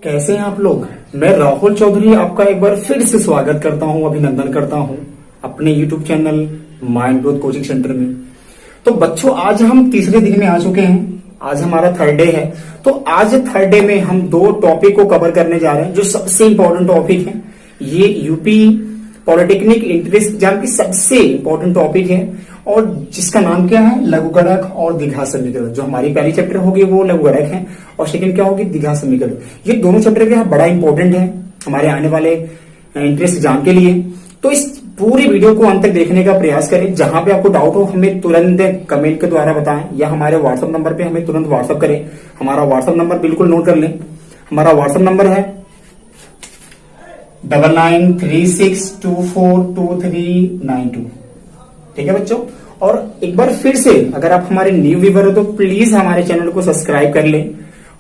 कैसे हैं आप लोग। मैं राहुल चौधरी आपका एक बार फिर से स्वागत करता हूं, अभिनंदन करता हूं अपने YouTube channel mind growth coaching centre में। तो बच्चों, आज हम तीसरे दिन में आ चुके हैं। आज हमारा थर्ड डे है। तो आज थर्ड डे में हम दो टॉपिक को कवर करने जा रहे हैं जो सबसे इंपॉर्टेंट टॉपिक है। ये यूपी पॉलिटेक्निक एंट्रेंस एग्जाम की सबसे इंपॉर्टेंट टॉपिक है और जिसका नाम क्या है, लघुगणक और द्विघात समीकरण। जो हमारी पहली चैप्टर होगी वो लघुगणक है और सेकंड क्या होगी, द्विघात समीकरण। ये दोनों चैप्टर क्या है, बड़ा इंपॉर्टेंट है हमारे आने वाले एंट्रेंस एग्जाम के लिए। तो इस पूरी वीडियो को अंत तक देखने का प्रयास करें। जहां पे आपको डाउट हो हमें तुरंत कमेंट के द्वारा बताएं या हमारे व्हाट्सएप नंबर पे हमें तुरंत व्हाट्सएप करें। हमारा व्हाट्सएप नंबर बिल्कुल नोट कर लें। हमारा व्हाट्सएप नंबर है 9936242392। ठीक है बच्चों। और एक बार फिर से अगर आप हमारे न्यू व्यूअर हो तो प्लीज हमारे चैनल को सब्सक्राइब कर लें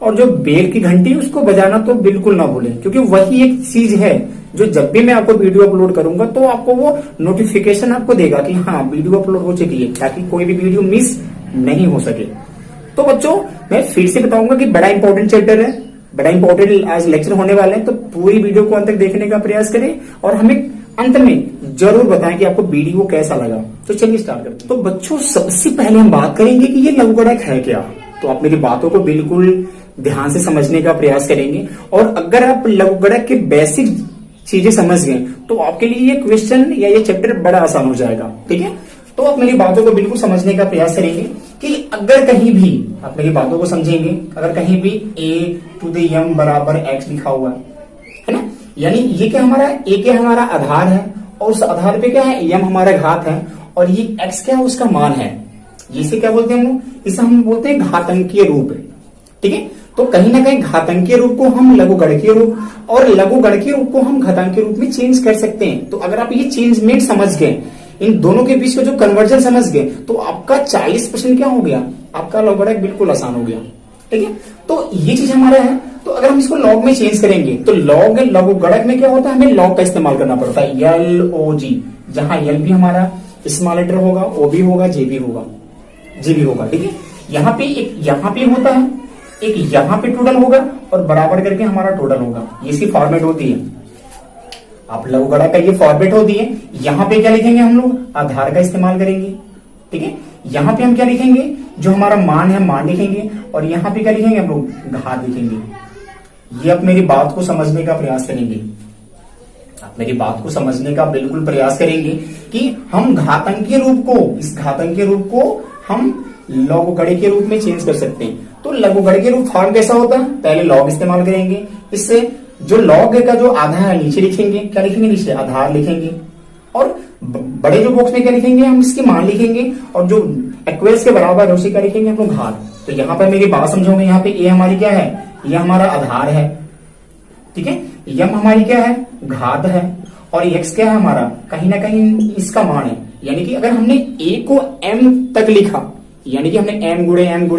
और जो बेल की घंटी उसको बजाना तो बिल्कुल ना भूलें, क्योंकि वही एक चीज है जो जब भी मैं आपको वीडियो अपलोड करूंगा तो आपको वो नोटिफिकेशन आपको देगा कि हाँ वीडियो अपलोड हो चुकी है, ताकि कोई भी वीडियो मिस नहीं हो सके। तो बच्चों, मैं फिर से बताऊंगा कि बड़ा इंपॉर्टेंट चैप्टर है, बड़ा इंपॉर्टेंट आज लेक्चर होने वाले हैं। तो पूरी वीडियो को अंत तक देखने का प्रयास करें और हमें अंत में जरूर बताएं कि आपको वीडियो कैसा लगा। तो चलिए स्टार्ट करते हैं। तो बच्चों, सबसे पहले हम बात करेंगे कि ये लघुगणक है क्या। तो आप मेरी बातों को बिल्कुल ध्यान से समझने का प्रयास करेंगे और अगर आप लघुगणक के बेसिक चीजें समझ गए तो आपके लिए ये क्वेश्चन या ये चैप्टर बड़ा आसान हो जाएगा। ठीक है। तो आप मेरी बातों को बिल्कुल समझने का प्रयास करेंगे कि अगर कहीं भी आप मेरी बातों को समझेंगे, अगर कहीं भी a⁴ बराबर x लिखा हुआ है ना, यानी ये क्या हमारा a क्या हमारा आधार है और उस आधार पे क्या है m हमारा घात है और ये x क्या है उसका मान है। इसे क्या बोलते हैं हम लोग, इसे हम बोलते हैं घातांकीय रूप। ठीक है। तो कहीं ना कहीं घातांकीय रूप को हम लघुगणकीय रूप और लघुगणकीय रूप को हम घातांकीय रूप में चेंज कर सकते हैं। तो अगर आप ये चेंजमेंट समझ गए, इन दोनों के बीच का जो कन्वर्जन समझ गए, तो आपका 40% क्या हो गया, आपका लघुगणक बिल्कुल आसान हो गया। ठीक है। तो ये चीज हमारा है। तो अगर हम इसको लॉग में चेंज करेंगे तो लॉग लघुगणक में क्या होता है, हमें लॉग का इस्तेमाल करना पड़ता है, LOG, जहां L भी हमारा स्मॉल लेटर होगा, O भी होगा, J भी होगा, G भी होगा। ठीक है। यहाँ पे एक यहाँ पे होता है, एक यहाँ पे टोटल होगा और बराबर करके हमारा टोटल होगा। ये इसकी फॉर्मेट होती है। आप लघुगणक का ये फॉर्मेट होती है। यहाँ पे क्या लिखेंगे हम लोग, आधार का इस्तेमाल करेंगे। ठीक है। यहाँ पे हम क्या लिखेंगे, जो हमारा मान है मान लिखेंगे और यहाँ पे क्या लिखेंगे हम लोग, घात लिखेंगे। ये आप मेरी बात को समझने का प्रयास करेंगे, आप मेरी बात को समझने का बिल्कुल प्रयास करेंगे कि हम घातांकीय रूप को, इस घातांकीय रूप को हम लघुगणकीय रूप में चेंज कर सकते हैं। तो लघुगणकीय रूप फॉर्म कैसा होता है, पहले लॉग इस्तेमाल करेंगे। इससे जो लॉग का जो आधा है नीचे लिखेंगे, क्या लिखेंगे, नीचे आधार लिखेंगे और बड़े जो बॉक्स में क्या लिखेंगे, हम इसके मान लिखेंगे और जो इक्वल्स के बराबर है उसे क्या लिखेंगे हम लोग, घात। तो यहाँ पर मेरी बात समझोगे, यहाँ पे ए हमारी क्या है, ये हमारा आधार है। ठीक है। यम हमारी क्या है, घात है और एक्स क्या है हमारा, कहीं ना कहीं इसका मान है। यानी कि अगर हमने ए को m तक लिखा, यानी कि हमने m गुणे m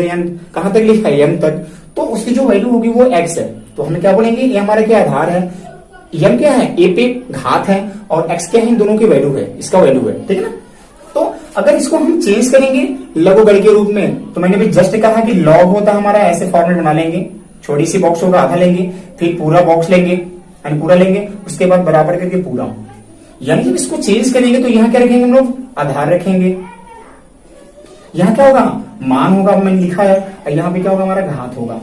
कहां तक लिखा है, m तक, तो उसकी जो वैल्यू होगी वो x है। तो हम क्या बोलेंगे, ये हमारा क्या आधार है, m क्या है, a पे घात है और x क्या है, इन दोनों की वैल्यू है, इसका वैल्यू है। ठीक है ना। तो अगर इसको हम चेंज करेंगे लघुगणकीय रूप में, तो मैंने भी जस्ट कहा कि लॉग होता हमारा, ऐसे फॉर्मेट बना लेंगे, छोटी सी बॉक्स होगा आधा लेंगे, फिर पूरा बॉक्स लेंगे, यानी पूरा लेंगे, उसके बाद बराबर करके पूरा। यानी जब इसको चेंज करेंगे तो यहाँ क्या रखेंगे हम लोग, आधार रखेंगे, यहाँ क्या होगा, मान होगा, मैंने लिखा है, और यहाँ पे क्या होगा, हमारा घात होगा।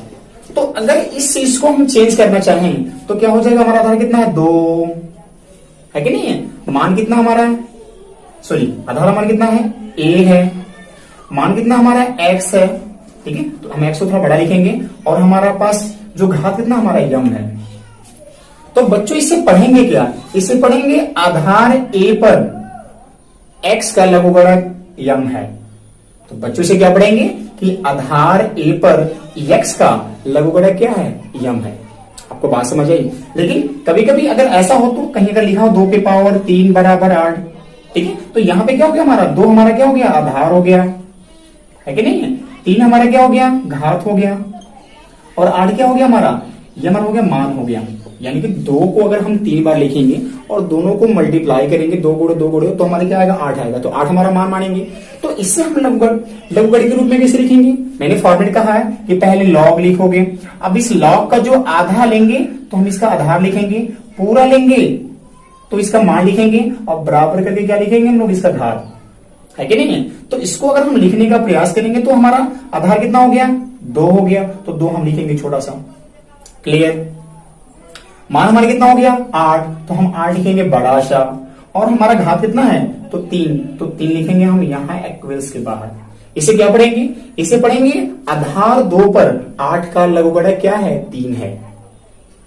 तो अगर इस चीज को हम चेंज करना चाहें तो क्या हो जाएगा, हमारा आधार कितना है, 2 है कि नहीं है, मान कितना हमारा है, सॉरी आधार हमारा कितना है, a है, मान कितना हमारा x है। ठीक है। तो हम x को थोड़ा बड़ा लिखेंगे और हमारा पास जो घात कितना हमारा यम है। तो बच्चों इससे पढ़ेंगे क्या, इससे पढ़ेंगे आधार a पर x का लघुगणक यम है। तो बच्चों से क्या पढ़ेंगे कि आधार a पर x का लघुगणक क्या है, यम है। आपको बात समझ आई। लेकिन कभी कभी अगर ऐसा हो तो कहीं अगर लिखा हो 2 की पावर 3 बराबर 8, ठीक है, तो यहाँ पे क्या हो गया हमारा, 2 हमारा क्या हो गया, आधार हो गया, है कि नहीं है, 3 हमारा क्या हो गया, घात हो गया और 8 क्या हो गया हमारा, ये हमारा हो गया मान हो गया। यानी कि 2 को अगर हम 3 बार लिखेंगे और दोनों को मल्टीप्लाई करेंगे, 2 गुणे 2 गुणे, तो हमारे क्या आएगा, 8 आएगा। तो 8 हमारा मान मानेंगे। तो इससे हम लघुगढ़ के रूप में कैसे लिखेंगे? मैंने फॉर्मेट कहा है कि पहले लॉग लिखोगे, अब इस लॉग का जो आधा लेंगे तो हम इसका आधार लिखेंगे, पूरा लेंगे तो इसका मान लिखेंगे, और बराबर करके क्या लिखेंगे हम लोग? इसका घात, है कि नहीं है? तो इसको अगर हम लिखने का प्रयास करेंगे तो हमारा आधार कितना हो गया? 2 हो गया, तो 2 हम लिखेंगे छोटा सा। क्लियर? मान हमारा कितना हो गया? 8, तो हम 8 लिखेंगे बड़ा सा, और हमारा घात कितना है? तो 3, तो 3 लिखेंगे हम यहाँ इक्वल्स के बाहर। इसे क्या पढ़ेंगे? इसे पढ़ेंगे आधार 2 पर 8 का लघुगणक क्या है? 3 है।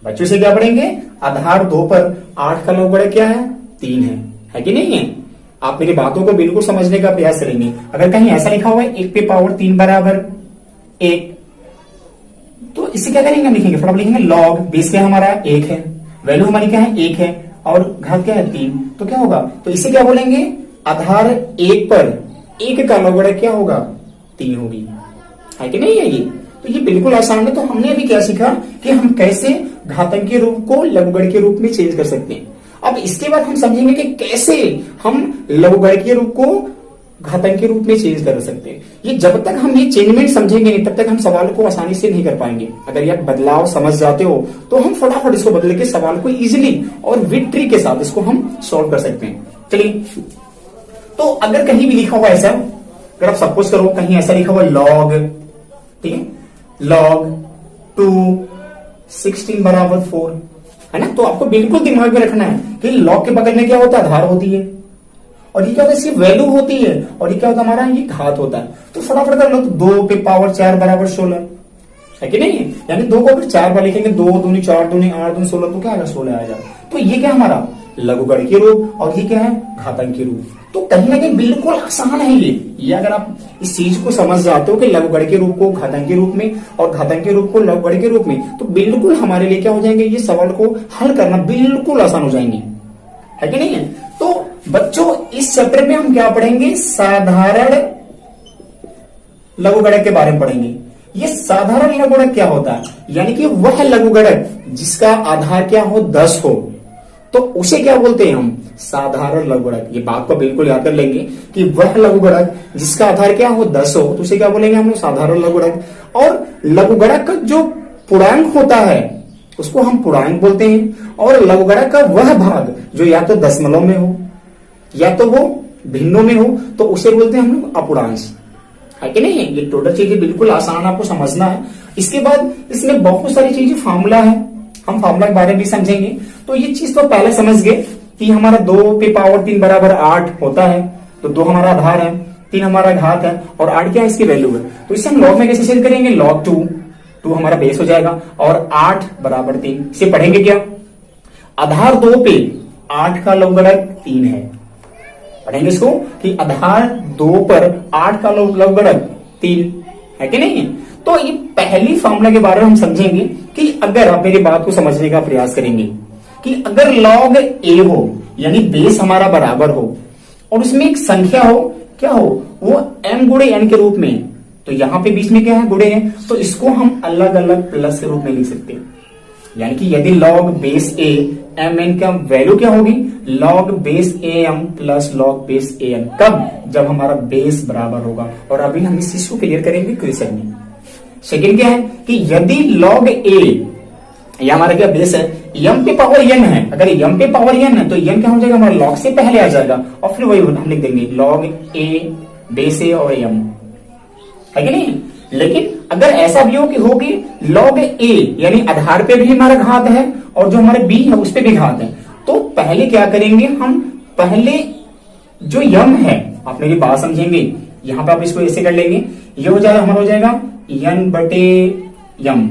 बच्चों से क्या पढ़ेंगे? आधार 2 पर 8 का लघुगणक क्या है? 3 है कि नहीं है? आप मेरी बातों को बिल्कुल समझने का प्रयास करेंगे। अगर कहीं ऐसा लिखा हुआ है 1 पे पावर 3 बराबर 1, तो इससे क्या करेंगे? हम लिखेंगे, फटाफट लिखेंगे लॉग, बेस क्या हमारा 1 है, वैल्यू हमारी क्या है? 1 है, और घात क्या है? 3, तो क्या होगा? तो इसे क्या बोलेंगे? आधार 1 पर 1 का लघुगणक क्या होगा? 3 होगी, है कि नहीं है? ये तो ये बिल्कुल आसान है। तो हमने अभी क्या सीखा कि हम कैसे घातांकीय रूप को लघुगणक के रूप में चेंज कर सकते हैं। अब इसके बाद हम समझेंगे कि कैसे हम लघुगणकीय रूप को घातांकीय रूप में चेंज कर सकते हैं। ये जब तक हम ये चेंजमेंट समझेंगे नहीं, तब तक हम सवाल को आसानी से नहीं कर पाएंगे। अगर ये बदलाव समझ जाते हो तो हम फटाफट इसको बदल के सवाल को इजीली और विद ट्रिक के साथ इसको हम सॉल्व कर सकते हैं। चलिए, तो अगर कहीं भी लिखा हुआ ऐसा, अगर आप सपोज करो कहीं ऐसा लिखा हुआ लॉग, ठीक है, लॉग 2 16 बराबर 4, है ना? तो आपको बिल्कुल दिमाग में रखना है कि लॉग के बगल में क्या होता है? आधार होती है, और ये क्या होता है? इसकी वैल्यू होती है, और ये क्या होता है? हमारा ये घात होता है। तो फटाफट कर लो, तो 2 पे पावर 4 बराबर 16, है कि नहीं? यानी 2 को अगर 4 बार लिखेंगे, 2 दूनी 4 दूनी 8 दूनी 16, तो क्या आएगा? 16 आएगा। तो ये क्या हमारा लघुगणकीय रूप, और ये क्या है? घातांकीय रूप। तो कहीं ना कहीं बिल्कुल आसान है ये अगर आप इस चीज को समझ जाते हो कि लघुगणकीय रूप को घातांकीय रूप में और घातांकीय रूप को लघुगणकीय रूप में, तो बिल्कुल हमारे लिए क्या हो जाएंगे? ये सवाल को हल करना बिल्कुल आसान हो जाएंगे, है कि नहीं है? तो बच्चों, इस चैप्टर में हम क्या पढ़ेंगे? साधारण लघुगणक के बारे में पढ़ेंगे। ये साधारण लघुगणक क्या होता है? यानी कि वह लघुगणक जिसका आधार क्या हो? 10 हो, तो उसे क्या बोलते हैं हम? साधारण लघुगणक। ये बात को बिल्कुल याद कर लेंगे कि वह लघुगणक जिसका आधार क्या हो? 10 हो, तो उसे क्या बोलेंगे हम लोग? साधारण लघुगणक। और लघुगणक का जो पूर्णांक होता है उसको हम पूर्णांक बोलते हैं, और लघुगणक का वह भाग जो या तो दशमलव में हो या तो वो भिन्नों में हो, तो उसे बोलते हैं हम लोग अपूर्णांश, है कि नहीं है? ये टोटल चीजें बिल्कुल आसान आपको समझना है। इसके बाद इसमें बहुत सारी चीजें फार्मूला है, हम फार्मूला के बारे में भी समझेंगे। तो ये चीज तो पहले समझ गए कि हमारा 2 पे पावर 3 बराबर 8 होता है, तो 2 हमारा आधार है, 3 हमारा घात है, और 8 क्या है? इसकी वैल्यू है। तो इसे हम लॉग में कैसे चेंज करेंगे? लॉग 2 हमारा बेस हो जाएगा, और 8 बराबर 3। इसे पढ़ेंगे क्या? आधार 2 पे 8 का लघुगणक 3 है। पढ़ेंगे इसको कि आधार 2 पर 8 का लघुगणक 3 है कि नहीं है? तो ये पहली फॉर्मूला के बारे में हम समझेंगे कि अगर आप मेरी बात को समझने का प्रयास करेंगे कि अगर लॉग ए हो, यानी बेस हमारा बराबर हो, और उसमें एक संख्या हो, क्या हो? वो m गुणे n के रूप में, तो यहां पे बीच में क्या है? गुणे है, तो इसको हम अलग अलग प्लस के रूप में लिख सकते हैं। यानी कि यदि log base A M N का वैल्यू क्या होगी? Log base A M plus log base A N. कब? जब हमारा बेस बराबर होगा। और अभी हम इस चीज को क्लियर करेंगे क्वेश्चन में। सेकंड क्या है कि यदि लॉग ए, यह हमारा क्या बेस है, यम पे पावर एन है, अगर यम पे पावर एन है तो एन क्या हो जाएगा? हमारा लॉग से पहले आ जाएगा, और फिर वही हम लिख देंगे लॉग ए बेस ए और एम, है कि नहीं? लेकिन अगर ऐसा भी हो कि होगी लॉग ए, यानी आधार पे भी हमारा घात है और जो हमारे बी है उस पे भी घात है, तो पहले क्या करेंगे हम? पहले जो यम है, आप मेरी बात समझेंगे, यहां पे आप इसको ऐसे कर लेंगे, ये हो जाएगा हमारा, हो जाएगा एन बटे यम।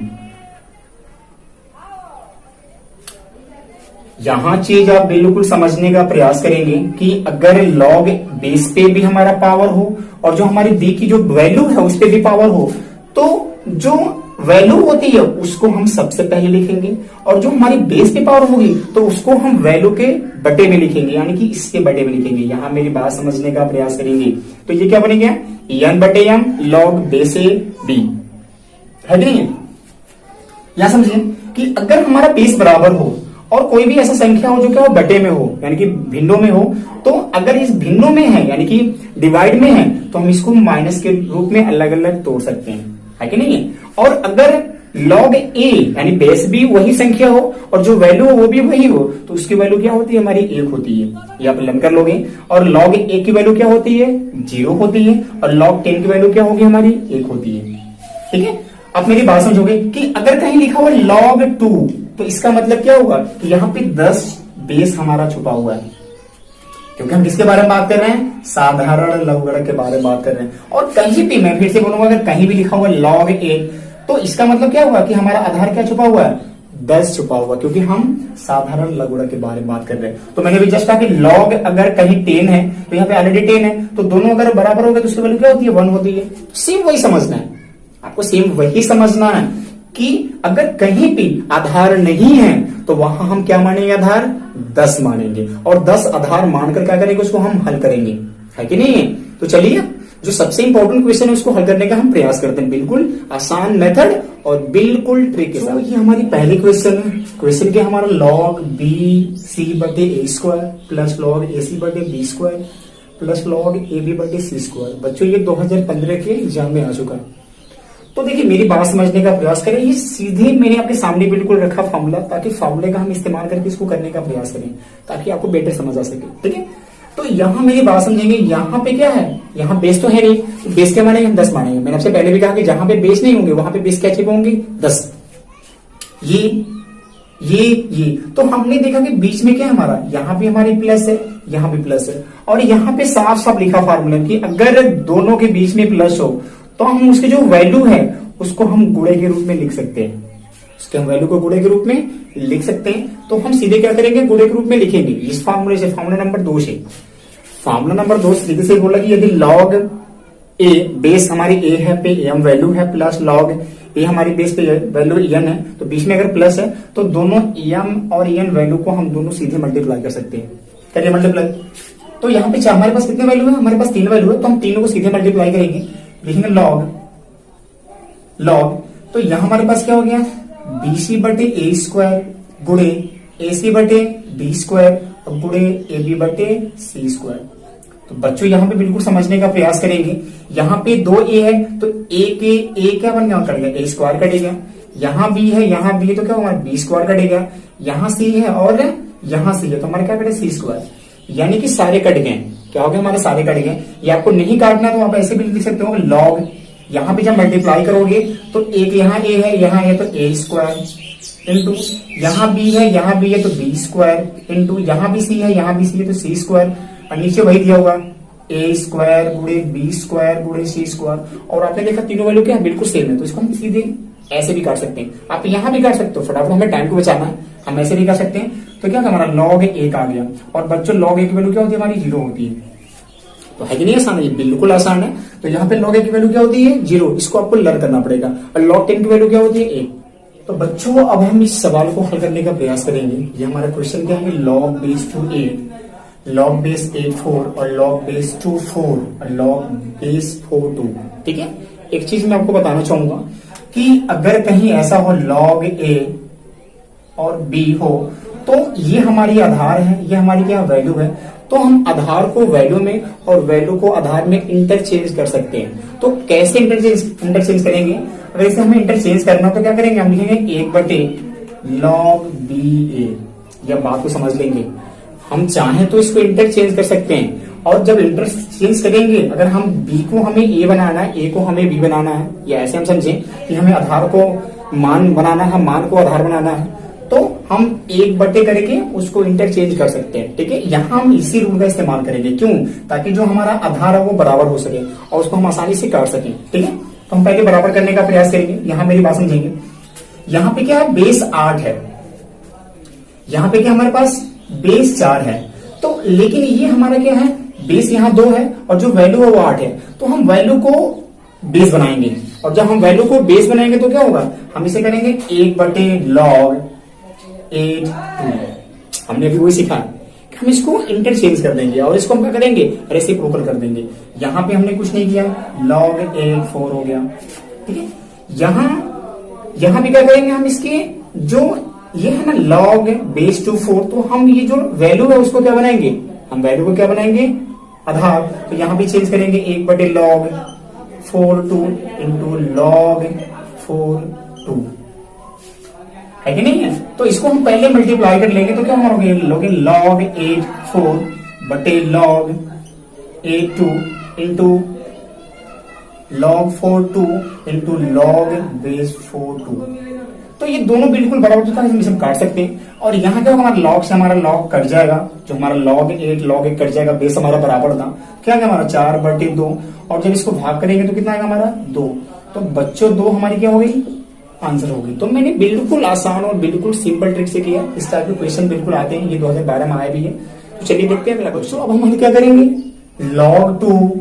यहां चीज आप बिल्कुल समझने का प्रयास करेंगे कि अगर लॉग बेस पे भी हमारा पावर हो और जो हमारी बी की जो वैल्यू है उस पे भी पावर हो, तो जो वैल्यू होती है उसको हम सबसे पहले लिखेंगे, और जो हमारी बेस पे पावर होगी तो उसको हम वैल्यू के बटे में लिखेंगे, यानी कि इसके बटे में लिखेंगे। यहां मेरी बात समझने का प्रयास करेंगे, तो ये क्या बनेगा? एन बटे M log base A B, है नहीं? यहां समझिए कि अगर हमारा बेस बराबर हो और कोई भी ऐसा संख्या हो जो क्या हो? बटे में हो, यानी कि भिन्नों में हो, तो अगर इस भिन्नों में है यानी कि डिवाइड में है, तो तो हम इसको माइनस के रूप में अलग अलग तोड़ सकते हैं, है कि नहीं है। और अगर log a यानी बेस भी वही संख्या हो और जो वैल्यू हो वो भी वही हो, तो उसकी वैल्यू क्या होती है, हमारी 1 होती है, ये आप लर्न कर लोगे। और log a की वैल्यू क्या होती है, 0 होती है। और log 10 की वैल्यू क्या होगी, हमारी 1 होती है। ठीक है, अब मेरी बात समझोगे कि अगर कहीं लिखा हुआ log 2, तो इसका मतलब क्या होगा कि यहाँ पे 10 बेस हमारा छुपा हुआ है, क्योंकि हम किसके बारे में बात कर रहे हैं, साधारण लघुगणक के बारे में बात कर रहे हैं। और कहीं भी, मैं फिर से बोलूंगा, अगर कहीं भी लिखा हुआ log 8, तो इसका मतलब क्या होगा कि हमारा आधार क्या छुपा हुआ है, 10 छुपा हुआ, क्योंकि हम साधारण लघुगणक के बारे में बात कर रहे हैं। तो मैंने भी जस्ट कहा कि log अगर कहीं 10 है तो यहाँ पे ऑलरेडी 10 है, तो दोनों अगर बराबर हो गए तो उसकी वैल्यू क्या होती है, 1 होती है। सेम वही समझना है आपको, सेम वही समझना है कि अगर कहीं भी आधार नहीं है तो वहां हम क्या मानेंगे, आधार 10 मानेंगे। और 10 आधार मानकर क्या करेंगे, उसको हम हल करेंगे, है कि नहीं है। तो चलिए, जो सबसे इंपॉर्टेंट क्वेश्चन है उसको हल करने का हम प्रयास करते हैं, बिल्कुल आसान मेथड और बिल्कुल ट्रिक के साथ। ये हमारी पहली क्वेश्चन है। क्वेश्चन क्या, हमारा log bc/a² plus log ac/b² plus log ab/c²। बच्चों ये 2015 के एग्जाम में आ चुका है। तो देखिए, मेरी बात समझने का प्रयास करें। ये सीधे मैंने आपके सामने बिल्कुल रखा फॉर्मूला, ताकि फॉर्मूले का हम इस्तेमाल करके इसको करने का प्रयास करें, ताकि आपको बेटर समझ आ सके। ठीक है, तो यहां मेरी बात समझेंगे, यहाँ पे क्या है, यहाँ बेस तो है नहीं, तो बेस क्या मानेंगे, हम 10 मानेंगे। मैंने आपसे पहले भी कहा कि जहां पे बेस नहीं होंगे वहां पे बेस क्या छिपे होंगे, 10। ये तो हमने देखा कि बीच में क्या है हमारा, यहाँ भी हमारी प्लस है, यहाँ भी प्लस है। और यहाँ पे साफ साफ लिखा फार्मूला कि अगर दोनों के बीच में प्लस हो तो हम उसकी जो वैल्यू है उसको हम गुणे के रूप में लिख सकते हैं, उसके हम वैल्यू को गुणे के रूप में लिख सकते हैं। तो हम सीधे क्या करेंगे, गुणे के रूप में लिखेंगे इस फार्मूले से, फार्मूला नंबर 2 से। फार्मूला नंबर 2 सीधे से बोला कि यदि log a, बेस हमारी a है, पे m वैल्यू है, प्लस log a हमारी बेस पे वैल्यू n है, तो बीच में अगर प्लस है तो दोनों m और n वैल्यू को हम दोनों सीधे मल्टीप्लाई कर सकते हैं। करिए मल्टीप्लाई। तो यहाँ पे हमारे पास कितने वैल्यू है, हमारे पास 3 वैल्यू है, तो हम तीनों को सीधे मल्टीप्लाई करेंगे, लिखेंगे log। तो यहां हमारे पास क्या हो गया, bc/a² गुणे ac/b² और गुणे ab/c²। तो बच्चों यहाँ पे बिल्कुल समझने का प्रयास करेंगे। यहाँ पे 2a है तो a क्या बन गया, कट गया, a² कटेगा। यहाँ b है, यहाँ b है, तो क्या हमारा b² कटेगा। यहाँ c है और यहाँ c है, तो हमारा क्या कटे, c²। यानी कि सारे कट गए। क्या हो गया, हमारे सारे कट गए। ये आपको नहीं काटना तो आप ऐसे भी लिख सकते हो, log यहाँ पे जब मल्टीप्लाई करोगे तो एक यहाँ a है, यहाँ है, तो a² इंटू यहाँ b है, यहाँ b है, तो b² इंटू यहाँ भी c है, यहाँ भी c है, तो c²। और नीचे वही दिया हुआ a² गुणे b² गुणे c²। और आपने देखा तीनों वैल्यू क्या है, बिल्कुल सेम है, तो इसको हम सीधे ऐसे भी काट सकते हैं। आप यहाँ भी काट सकते हो, फटाफट हमें टाइम को बचाना है, हम ऐसे भी कर सकते हैं। तो क्या हमारा log 1 आ गया। और बच्चों log 1 की वैल्यू क्या होती है, हमारी 0 होती है। तो है कि नहीं आसान है, ये बिल्कुल आसान है। तो यहाँ पे log 1 की वैल्यू क्या होती है, 0, इसको आपको लर्न करना पड़ेगा। और log 10 की वैल्यू क्या होती है, 1। तो बच्चों अब हम इस सवाल को हल करने का प्रयास करेंगे। ये हमारा क्वेश्चन क्या है, log base 2 8, log base 8 4 और log base 2 4 और log base 4 2। ठीक है, एक चीज मैं आपको बताना चाहूंगा कि अगर कहीं ऐसा हो log a और b हो, तो ये हमारी आधार है, ये हमारी क्या वैल्यू है, तो हम आधार को वैल्यू में और वैल्यू को आधार में इंटरचेंज कर सकते हैं। तो कैसे इंटरचेंज करेंगे, अगर इसे हमें इंटरचेंज करना तो क्या करेंगे, हम लिखेंगे 1/log ba। यह बात को समझ लेंगे, हम चाहें तो इसको इंटरचेंज कर सकते हैं। और जब इंटरचेंज करेंगे, अगर हम b को हमें a बनाना है, a को हमें b बनाना है, या ऐसे हम समझें कि हमें आधार को मान बनाना है, मान को आधार बनाना है, तो हम 1/, करके उसको इंटरचेंज कर सकते हैं। ठीक है, यहाँ हम इसी रूल का इस्तेमाल करेंगे। क्यों, ताकि जो हमारा आधार है वो बराबर हो सके और उसको हम आसानी से काट सकें। ठीक है, तो हम पहले बराबर करने का प्रयास करेंगे। यहाँ मेरी बात समझेंगे, यहाँ पे क्या है, बेस 8 है, यहाँ पे क्या हमारे पास बेस 4 है। तो लेकिन ये हमारा क्या है, बेस यहाँ 2 है और जो वैल्यू है वो 8 है। तो हम वैल्यू को बेस बनाएंगे, और जब हम वैल्यू को बेस बनाएंगे तो क्या होगा, हम इसे करेंगे 1/log 8 2। हमने अभी वही सीखा कि हम इसको इंटरचेंज कर देंगे और इसको हम क्या करेंगे, रेसिप्रोकल कर देंगे। यहाँ पे हमने कुछ नहीं किया, log 8 4 हो गया। ठीक है, यहाँ भी क्या करेंगे, हम इसके जो ये है ना log base 2 4, तो हम ये जो वैल्यू है उसको क्या बनाएंगे, हम वैल्यू को क्या बनाएंगे, आधार, तो यहाँ भी चेंज करेंगे 1/log 4(2) इंटू log 4(2) है कि नहीं है। तो इसको हम पहले मल्टीप्लाई कर लेंगे तो क्या होगा, log 8(4)/log 8(2) into log 4(2) into log base 4(2). तो ये दोनों बिल्कुल बराबर होता है, हम इसे काट सकते हैं। और यहाँ क्या होगा, हमारा log से हमारा log कट जाएगा, जो हमारा log 8 कट जाएगा, बेस हमारा बराबर था, क्या है हमारा 4/2। और जब इसको भाग करेंगे तो कितना आएगा हमारा 2। तो बच्चों 2 हमारी क्या हो गई, आंसर हो गई। तो मैंने बिल्कुल आसान और बिल्कुल सिंपल ट्रिक से किया। इस टाइप के क्वेश्चन बिल्कुल आते हैं, ये 2012 में आए भी है। तो चलिए देखते हैं अगला क्वेश्चन। अब हम क्या करेंगे, log 2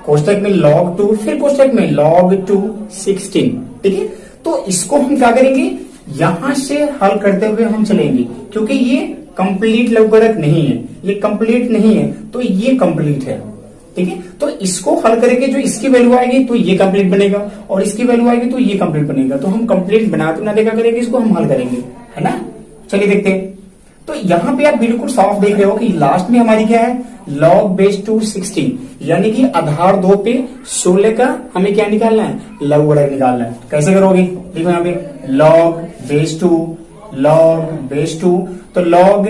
कोष्टक में log 2, फिर कोष्टक में log 2 16, ठीक है। तो इसको हम क्या करेंगे, यहां से हल करते हुए हम चलेंगे, क्योंकि ये कंप्लीट लघुगणक नहीं है, ये कंप्लीट नहीं है, तो ये कंप्लीट है, ठीक है। तो इसको हल करेंगे, जो इसकी वैल्यू आएगी तो ये कंप्लीट बनेगा, और इसकी वैल्यू आएगी तो ये कंप्लीट बनेगा। तो हम कंप्लीट बनाते ना देखा करेंगे, इसको हम हल करेंगे, है ना। चलिए देखते हैं। तो यहाँ पे आप बिल्कुल साफ देख रहे हो कि लास्ट में हमारी क्या है, log base 2 16, यानी कि आधार 2 पे 16 का हमें क्या निकालना है, लघुगणक निकालना है। कैसे करोगे, देखो यहाँ पे log base 2 तो log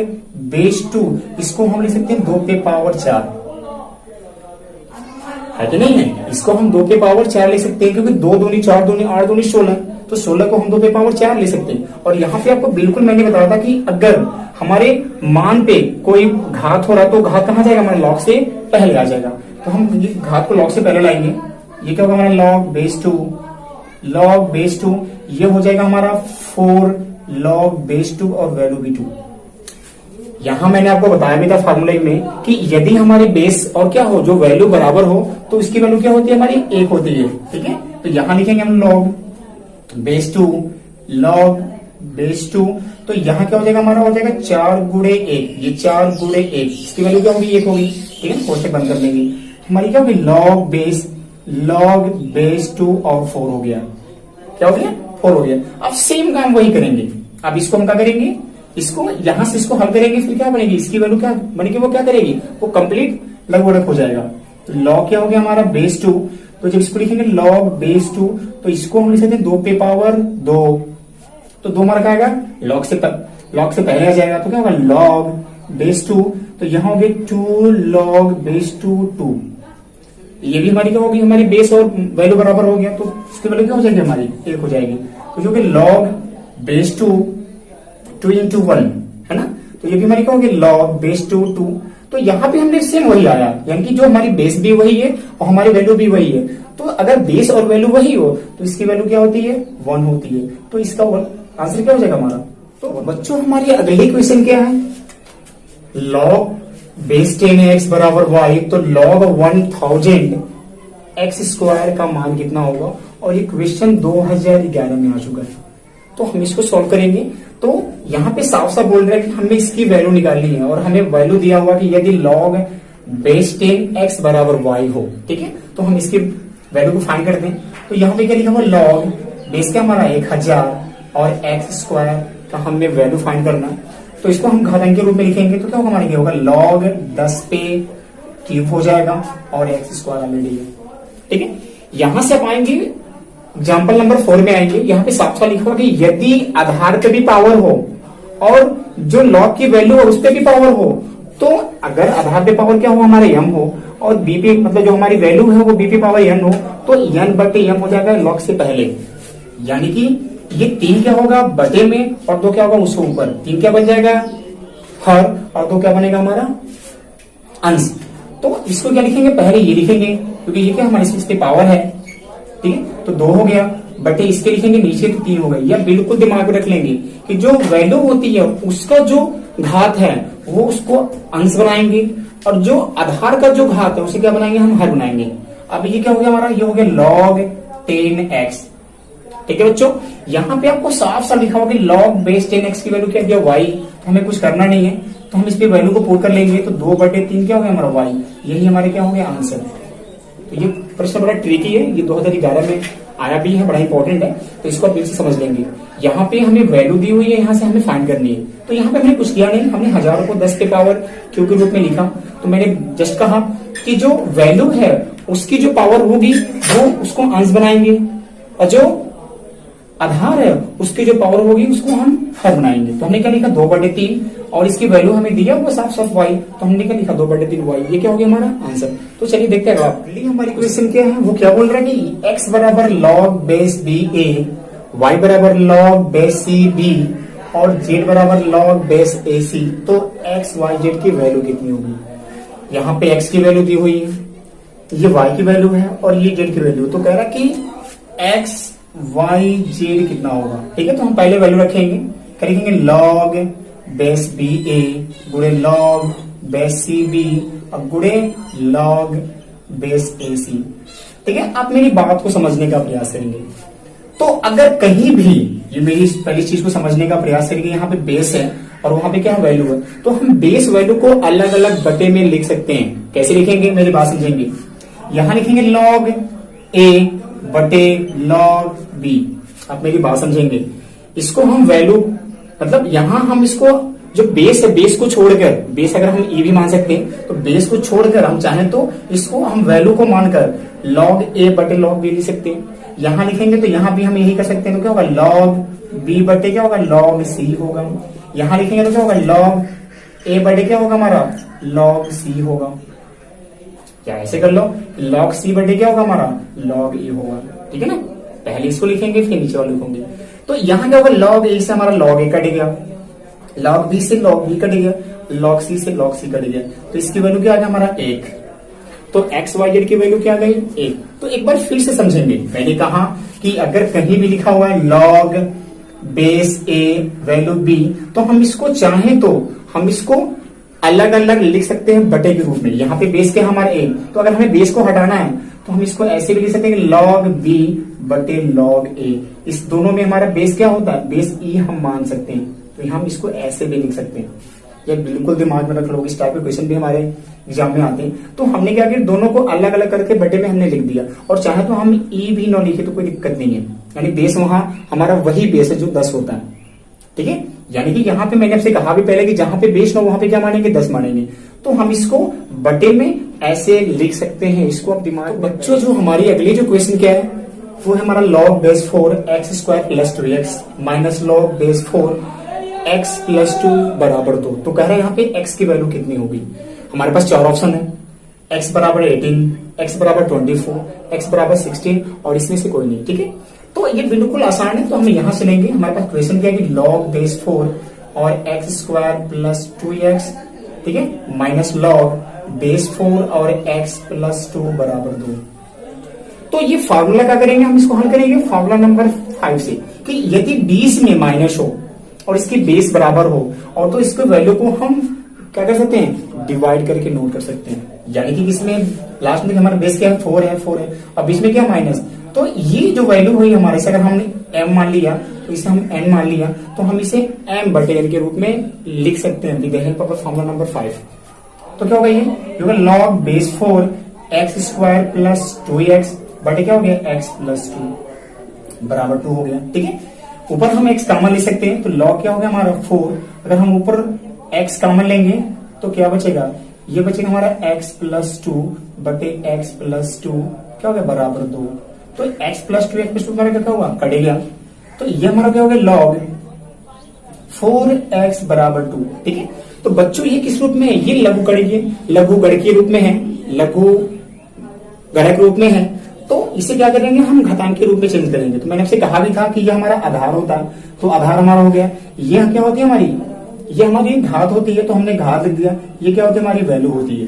base 2 इसको हम लिख सकते हैं 2 पे पावर 4, है कि नहीं है। इसको हम 2 पे पावर 4 ले सकते हैं, क्योंकि 2 दूनी 4 दूनी 8 दूनी 16, तो 16 को हम 2 पे पावर 4 ले सकते हैं। और यहाँ पे आपको बिल्कुल मैंने बताया था कि अगर हमारे मान पे कोई घात हो रहा है तो घात कहाँ जाएगा, हमारे log से पहले आ जाएगा। तो हम घात को log से पहले लाएंगे, ये क्या होगा हमारा log base 2, ये हो जाएगा हमारा 4 log base 2 और वैल्यू भी 2। यहां मैंने आपको बताया भी था फार्मूले में कि यदि हमारे बेस और क्या हो, जो वैल्यू बराबर हो, तो इसकी वैल्यू क्या होती है, हमारी 1 होती है, ठीक है। तो यहां लिखेंगे हम log base 2, तो यहाँ क्या हो जाएगा, हमारा हो जाएगा 4x1, ये 4x1, इसकी वैल्यू क्या होगी, 1 होगी, ठीक है। कोष्टक बंद कर देंगे, हमारी क्या होगी log base 2 और 4 हो गया, क्या हो गया 4 हो गया। अब सेम काम वही करेंगे। अब इसको हम क्या करेंगे, इसको यहां से इसको हल करेंगे, फिर क्या बनेगी, इसकी वैल्यू क्या बनेगी, वो क्या करेगी, वो कंप्लीट लघुगणक हो जाएगा। तो log क्या हो गया हमारा base 2, तो जब इसको लिखेंगे log base 2, तो इसको हम लिख सकते हैं 2 पे पावर 2, तो 2 हमारा क्या आएगा, log से पहले आ जाएगा, तो क्या होगा log base 2, तो यहाँ हो गए 2 log base 2, ये भी हमारी क्या होगी, हमारी बेस और वैल्यू बराबर हो गया, तो इसकी वैल्यू क्या हो जाएगी, हमारी 1 हो जाएगी। तो जो कि log base 2 into 1 है ना, तो ये भी हमारी क्या होगी log base 2। तो यहाँ पे हमने सेम वही आया, यानी कि जो हमारी बेस भी वही है और हमारी वैल्यू भी वही है। तो अगर बेस और वैल्यू वही हो तो इसकी वैल्यू क्या होती है, 1 होती है। तो इसका आंसर क्या हो जाएगा हमारा। तो बच्चों हमारी अगली क्वेश्चन क्या है, log base 10x बराबर y, तो log 1000 x² का मान कितना होगा। और ये क्वेश्चन 2011 में आ चुका है, तो हम इसको सॉल्व करेंगे। तो यहाँ पे साफ साफ बोल रहा है कि हमें इसकी वैल्यू निकालनी है, और हमें वैल्यू दिया हुआ कि यदि log base 10x बराबर y हो, ठीक है। तो हम इसकी वैल्यू को फाइंड करते हैं। तो यहाँ पे क्या लिखा हुआ, log बेस क्या हमारा 1000 और x² का हमें वैल्यू फाइंड करना। तो इसको हम घातांक के रूप में लिखेंगे, तो क्या होगा हमारे, क्या होगा log 10 पे क्यूब हो जाएगा और x² ऑलरेडी है, ठीक है। यहां से आप आएंगे एग्जाम्पल नंबर 4 में आएंगे, यहाँ पे साफ साफ लिखा हुआ कि यदि आधार पे भी पावर हो और जो log की वैल्यू है उस पे भी पावर हो, तो अगर आधार पे पावर क्या हो, हमारे m हो, और b पे मतलब जो हमारी वैल्यू है वो b पे पावर n हो, तो n/m हो जाएगा log से पहले। यानी कि ये 3 क्या होगा बटे में, और 2 क्या होगा उसके ऊपर, 3 क्या बन जाएगा हर, और 2 क्या बनेगा हमारा अंश। तो इसको क्या लिखेंगे, पहले ये लिखेंगे, क्योंकि ये क्या हमारे इस पे पावर है, ठीक है। तो 2 हो गया बटे इसके लिखेंगे नीचे, तो 3 हो गए। या बिल्कुल दिमाग में रख लेंगे कि जो वैल्यू होती है उसका जो घात है वो उसको अंश बनाएंगे, और जो आधार का जो घात है उसे क्या बनाएंगे, हम हर बनाएंगे। अब ये क्या हो गया हमारा, ये हो गया log 10x, ठीक है बच्चों। यहाँ पे आपको साफ साफ लिखा होगा कि log base 10x की वैल्यू क्या दिया y, तो हमें कुछ करना नहीं है, तो हम इस पे वैल्यू को पुट कर लेंगे। तो 2/3 क्या हो गया हमारा y, यही हमारे क्या हो गया आंसर। तो ये प्रश्न बड़ा ट्रिकी है, ये 2011 में आया भी है, बड़ा इंपॉर्टेंट है, तो इसको आप से समझ लेंगे। यहाँ पे हमें वैल्यू दी हुई है, यहाँ से हमें फाइंड करनी है। तो यहाँ पे हमने कुछ किया नहीं, हमने हजारों को 10 के पावर क्यू के रूप में लिखा। तो मैंने जस्ट कहा कि जो वैल्यू है उसकी जो पावर होगी वो उसको अंश बनाएंगे, और जो आधार है उसकी जो पावर होगी उसको हम हर बनाएंगे। तो हमने क्या लिखा 2/3, और इसकी वैल्यू हमें दिया वो साफ साफ y, तो हमने क्या लिखा 2/3 y। ये क्या हो गया हमारा आंसर। तो चलिए देखते हैं हमारी क्वेश्चन क्या है। वो क्या बोल रहा है कि x बराबर log बेस बी ए, y बराबर log बेस सी बी और z बराबर log बेस ए सी। तो x y z की वैल्यू कितनी होगी। यहाँ पे x की वैल्यू दी हुई है, ये y की वैल्यू है और ये z की वैल्यू। तो कह रहा कि x y z कितना होगा। ठीक है, तो हम पहले वैल्यू रखेंगे, करेंगे log बेस बी ए गुणे log बेस सी बी और गुणे log बेस ए सी। ठीक है, आप मेरी बात को समझने का प्रयास करेंगे। तो अगर कहीं भी, ये मेरी पहली चीज को समझने का प्रयास करेंगे, यहाँ पे बेस है और वहां पे क्या वैल्यू है, तो हम बेस वैल्यू को अलग अलग बटे में लिख सकते हैं। कैसे लिखेंगे, मेरी बात समझेंगे। यहां लिखेंगे log a बटे log b। आप मेरी बात समझेंगे। इसको हम वैल्यू, मतलब यहां हम इसको जो बेस है, बेस को छोड़कर, बेस अगर हम ए भी मान सकते हैं, तो बेस को छोड़कर हम चाहें तो इसको हम वैल्यू को मानकर log a बटे log b लिख सकते हैं। यहां लिखेंगे तो यहां भी हम यही कर सकते हैं। तो क्या होगा log b बटे क्या होगा log c होगा। यहां लिखेंगे तो क्या होगा log a बटे क्या होगा हमारा log c होगा। क्या ऐसे कर लो, log c बटे क्या होगा हमारा log a होगा। ठीक है ना, पहले इसको लिखेंगे फिर नीचे वाले लिखेंगे। तो यहां क्या होगा log a से हमारा log a कट गया, log b से log b कट गया, log c से log c कट गया। तो इसकी वैल्यू क्या आ गया हमारा 1। तो x y z की वैल्यू क्या आ गई 1। तो एक बार फिर से समझेंगे। मैंने कहा कि अगर कहीं भी लिखा हुआ है log base a value b, तो हम इसको चाहें तो हम इसको अलग अलग लिख सकते हैं बटे के रूप में। यहाँ पे बेस क्या हमारा a, तो अगर हमें बेस को हटाना है तो हम इसको ऐसे भी लिख सकते हैं log b बटे log a। इस दोनों में हमारा बेस क्या होता है, बेस e हम मान सकते हैं। तो हम इसको ऐसे भी लिख सकते हैं। ये बिल्कुल दिमाग में रख लो, इस टाइप के क्वेश्चन भी हमारे एग्जाम में आते हैं। तो हमने क्या किया, दोनों को अलग अलग करके बटे में हमने लिख दिया, और चाहे तो हम ई भी न लिखे तो कोई दिक्कत नहीं है। यानी बेस वहां हमारा वही बेस है जो 10 होता है। ठीक है, यानी कि यहाँ पे मैंने आपसे कहा भी पहले कि जहां पे बेस ना वहां पे क्या मानेंगे 10 मानेंगे। तो हम इसको बटे में ऐसे लिख सकते हैं। इसको आप दिमाग। तो बच्चों जो हमारी अगली जो क्वेश्चन क्या है वो है हमारा log base 4 x square plus 2x minus log base 4 x plus 2 बराबर 2। तो कह रहे हैं यहाँ पे x की वैल्यू कितनी होगी। हमारे पास 4 ऑप्शन है, x बराबर 18, x बराबर 24, x बराबर 16 और इसमें से कोई नहीं। ठीक है, तो ये बिल्कुल आसान है। तो हम यहां से लेंगे। हमारे पास क्वेश्चन क्या है कि log बेस 4 और x स्क्वायर प्लस 2x, ठीक है, माइनस log बेस 4 और x प्लस 2 बराबर 2। तो ये फार्मूला क्या करेंगे, हम इसको हल करेंगे फार्मूला नंबर 5 से कि यदि 20 में माइनस हो और इसकी बेस बराबर हो, और तो इसके वैल्यू को हम क्या कर सकते हैं, डिवाइड करके नोट कर सकते हैं। यानी कि इसमें लास्ट में हमारा बेस क्या है 4 है, अब बीच में क्या माइनस। तो ये जो वैल्यू हुई हमारे से, अगर हमने m मान लिया तो इसे हम n मान लिया, तो हम इसे m बटे n के रूप में लिख सकते हैं with the help of formula number 5। तो क्या होगा ये होगा log base 4 x square plus 2x बटे क्या हो गया x प्लस 2 बराबर 2 हो गया। ठीक है, ऊपर हम x कॉमन ले सकते हैं, तो log क्या हो गया हमारा 4। अगर हम ऊपर x कॉमन लेंगे तो क्या बचेगा, ये बचेगा हमारा x प्लस 2 बटे x प्लस 2 क्या हो गया बराबर 2। तो x प्लस 2 हमारा क्या हुआ, कट गया। तो ये हमारा क्या हो गया log 4x बराबर 2। ठीक है, तो बच्चों ये किस रूप में है, ये लघु गणकीय रूप में है, लघु गणक रूप में है। तो इसे क्या करेंगे, हम घातांक के रूप में चेंज करेंगे। तो मैंने आपसे कहा भी था कि ये हमारा आधार होता है, तो आधार हमारा हो गया। ये क्या होती है हमारी, ये हमारी घात होती है, तो हमने घात लिख दिया। ये क्या होती है, हमारी वैल्यू होती है।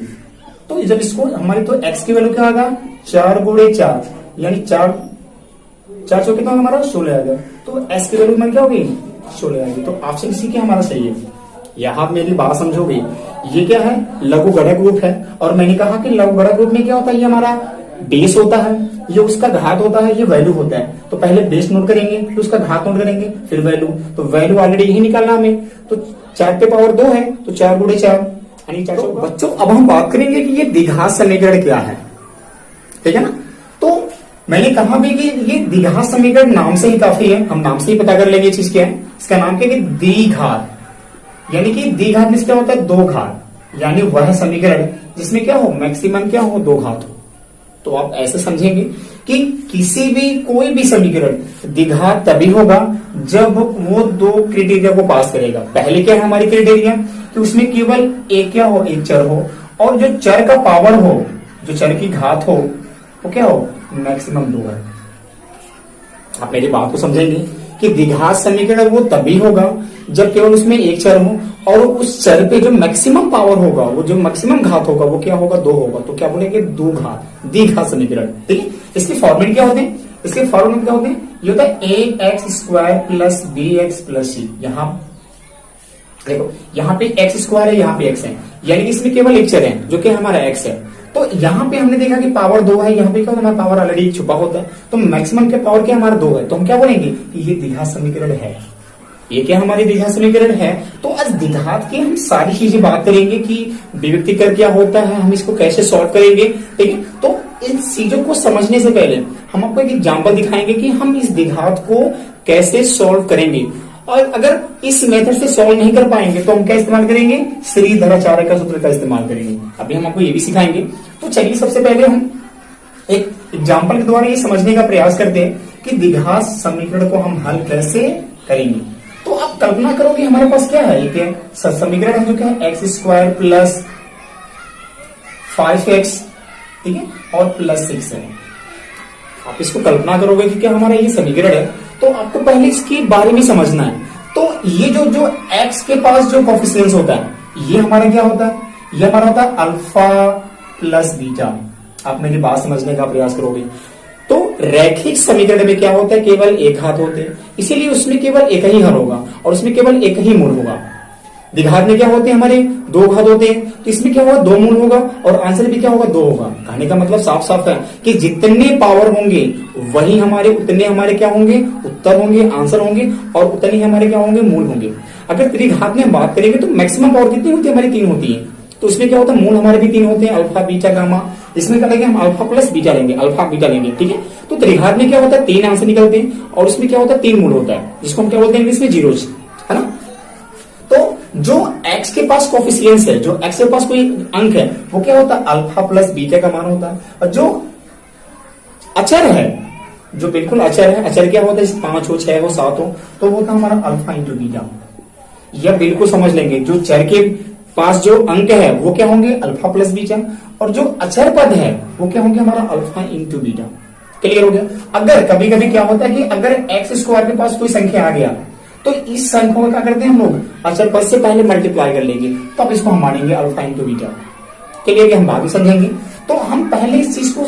तो जब इसको हमारी, तो x की वैल्यू क्या होगा 4 गुणे 4, यानी 4 चौके तो हमारा 16 आ गया। तो s की वैल्यू हमारी क्या होगी 16 आएगी। तो ऑप्शन सी क्या हमारा सही है। यहाँ मेरी बात समझोगे, ये क्या है लघु गणक रूप है, और मैंने कहा कि लघु गणक रूप में क्या होता है, ये हमारा बेस होता है, ये उसका घात होता है, ये वैल्यू होता है। तो पहले बेस नोट करेंगे, फिर उसका घात नोट करेंगे, फिर वैल्यू। तो वैल्यू ऑलरेडी यही निकालना हमें। तो 4 पे पावर 2 है, तो 4 गुणे 4 यानी 4। तो बच्चों अब हम बात करेंगे कि ये द्विघात समीकरण क्या है। ठीक है ना, तो मैंने कहा भी कि ये द्विघात समीकरण नाम से ही काफी है, हम नाम से ही पता कर लेंगे चीज क्या है। इसका नाम क्या है कि द्विघात, यानी कि द्विघात में क्या होता है, दो घात, यानी वह समीकरण जिसमें क्या हो, मैक्सिमम क्या हो, दो घात हो। तो आप ऐसे समझेंगे कि किसी भी कोई भी समीकरण द्विघात तभी होगा जब वो दो क्राइटेरिया को पास करेगा। पहले क्या है हमारी क्राइटेरिया कि उसमें केवल एक क्या हो, एक चर हो, और जो चर का पावर हो, जो चर की घात हो, वो क्या हो, मैक्सिमम दो है। आप मेरी बात को समझेंगे कि द्विघात समीकरण वो तभी होगा जब केवल उसमें एक चर हो और उस चर पे जो मैक्सिमम पावर होगा, वो जो मैक्सिमम घात होगा, वो क्या होगा, दो होगा। तो क्या बोलेंगे, दो घात, द्विघात समीकरण। ठीक है, इसके फॉर्मेट क्या होते हैं, इसके फॉर्मेट क्या होते हैं, ये होता है ax² plus bx plus c। यहाँ देखो, यहाँ पे x² है, यहाँ पे x है, यानी कि इसमें केवल एक चर है जो कि हमारा x है। तो यहाँ पे हमने देखा कि पावर दो है, यहाँ पे क्या होता है, हमारा पावर ऑलरेडी छुपा होता है, तो मैक्सिमम के पावर क्या हमारा दो है। तो हम क्या बोलेंगे कि ये द्विघात समीकरण है, ये क्या हमारी द्विघात समीकरण है। तो आज द्विघात की हम सारी चीजें बात करेंगे कि विभक्तिकर क्या होता है, हम इसको कैसे सॉल्व करेंगे। ठीक है, तो इन चीजों को समझने से पहले हम आपको एक एग्जाम्पल दिखाएंगे कि हम इस द्विघात को कैसे सॉल्व करेंगे। और अगर इस मेथड से सॉल्व नहीं कर पाएंगे तो हम क्या इस्तेमाल करेंगे, श्रीधराचार्य का सूत्र का इस्तेमाल करेंगे। अभी हम आपको ये भी सिखाएंगे। तो चलिए सबसे पहले हम एक एग्जाम्पल के द्वारा ये समझने का प्रयास करते हैं कि द्विघात समीकरण को हम हल कैसे करेंगे। तो आप कल्पना करोगे हमारे पास क्या है, एक समीकरण है जो क्या है, x² प्लस 5x, ठीक है, और प्लस 6 है। आप इसको कल्पना करोगे कि क्या हमारा ये समीकरण है, तो आपको पहले इसके बारे में समझना है। तो ये जो x के पास जो कोफिशिएंट्स होता है, ये हमारा क्या होता है, ये हमारा होता है अल्फा प्लस बीटा। आप मेरी बात समझने का प्रयास करोगे तो रैखिक समीकरण में क्या होता है, केवल एक घात होते हैं, इसीलिए उसमें केवल एक ही हल होगा और उसमें केवल एक ही मूल होगा। द्विघात में क्या होते हैं, हमारे दो घात होते हैं, तो इसमें क्या होगा, दो मूल होगा और आंसर भी क्या होगा, दो होगा। कहने का मतलब साफ साफ है कि जितने पावर होंगे वही हमारे उतने हमारे क्या होंगे, उत्तर होंगे, आंसर होंगे, और उतने ही हमारे क्या होंगे, मूल होंगे। अगर त्रिघात में हम बात करेंगे तो मैक्सिमम पावर कितनी होती है, हमारी 3 होती है। तो उसमें क्या होता है, मूल हमारे भी 3 होते हैं, अल्फा बीटा गामा। इसमें क्या लेंगे हम, अल्फा प्लस बीटा लेंगे, अल्फा बीटा लेंगे। ठीक है, तो त्रिघात में क्या होता है, 3 आंसर निकलते हैं और उसमें क्या होता है, 3 मूल होता है, जिसको हम क्या बोलते हैं, इसमें जीरोज, है ना। तो जो x के पास कोफिशिएंट्स है, जो x के पास कोई अंक है, वो क्या होता है, अल्फा प्लस बीटा का मान होता है। और जो अचर है, जो बिल्कुल अचर है, अचर क्या होता है, 5 हो, 6 हो, 7 हो, तो वो होता है हमारा अल्फा इंटू बीटा। यह बिल्कुल समझ लेंगे, जो चर के पास जो अंक है वो क्या होंगे, अल्फा प्लस बीटा, और जो अचर पद है वो क्या होंगे, हमारा अल्फा इंटू बीटा। क्लियर हो गया। अगर कभी कभी क्या होता है कि अगर x² के पास कोई संख्या आ गया तो इस संख्या को क्या करते हैं हम लोग, अचर पद से पहले मल्टीप्लाई कर लेंगे, तो अब इसको हम मानेंगे अल्फा इंटू बीटा। क्लियर, हम बाद में समझेंगे। तो हम पहले इस चीज को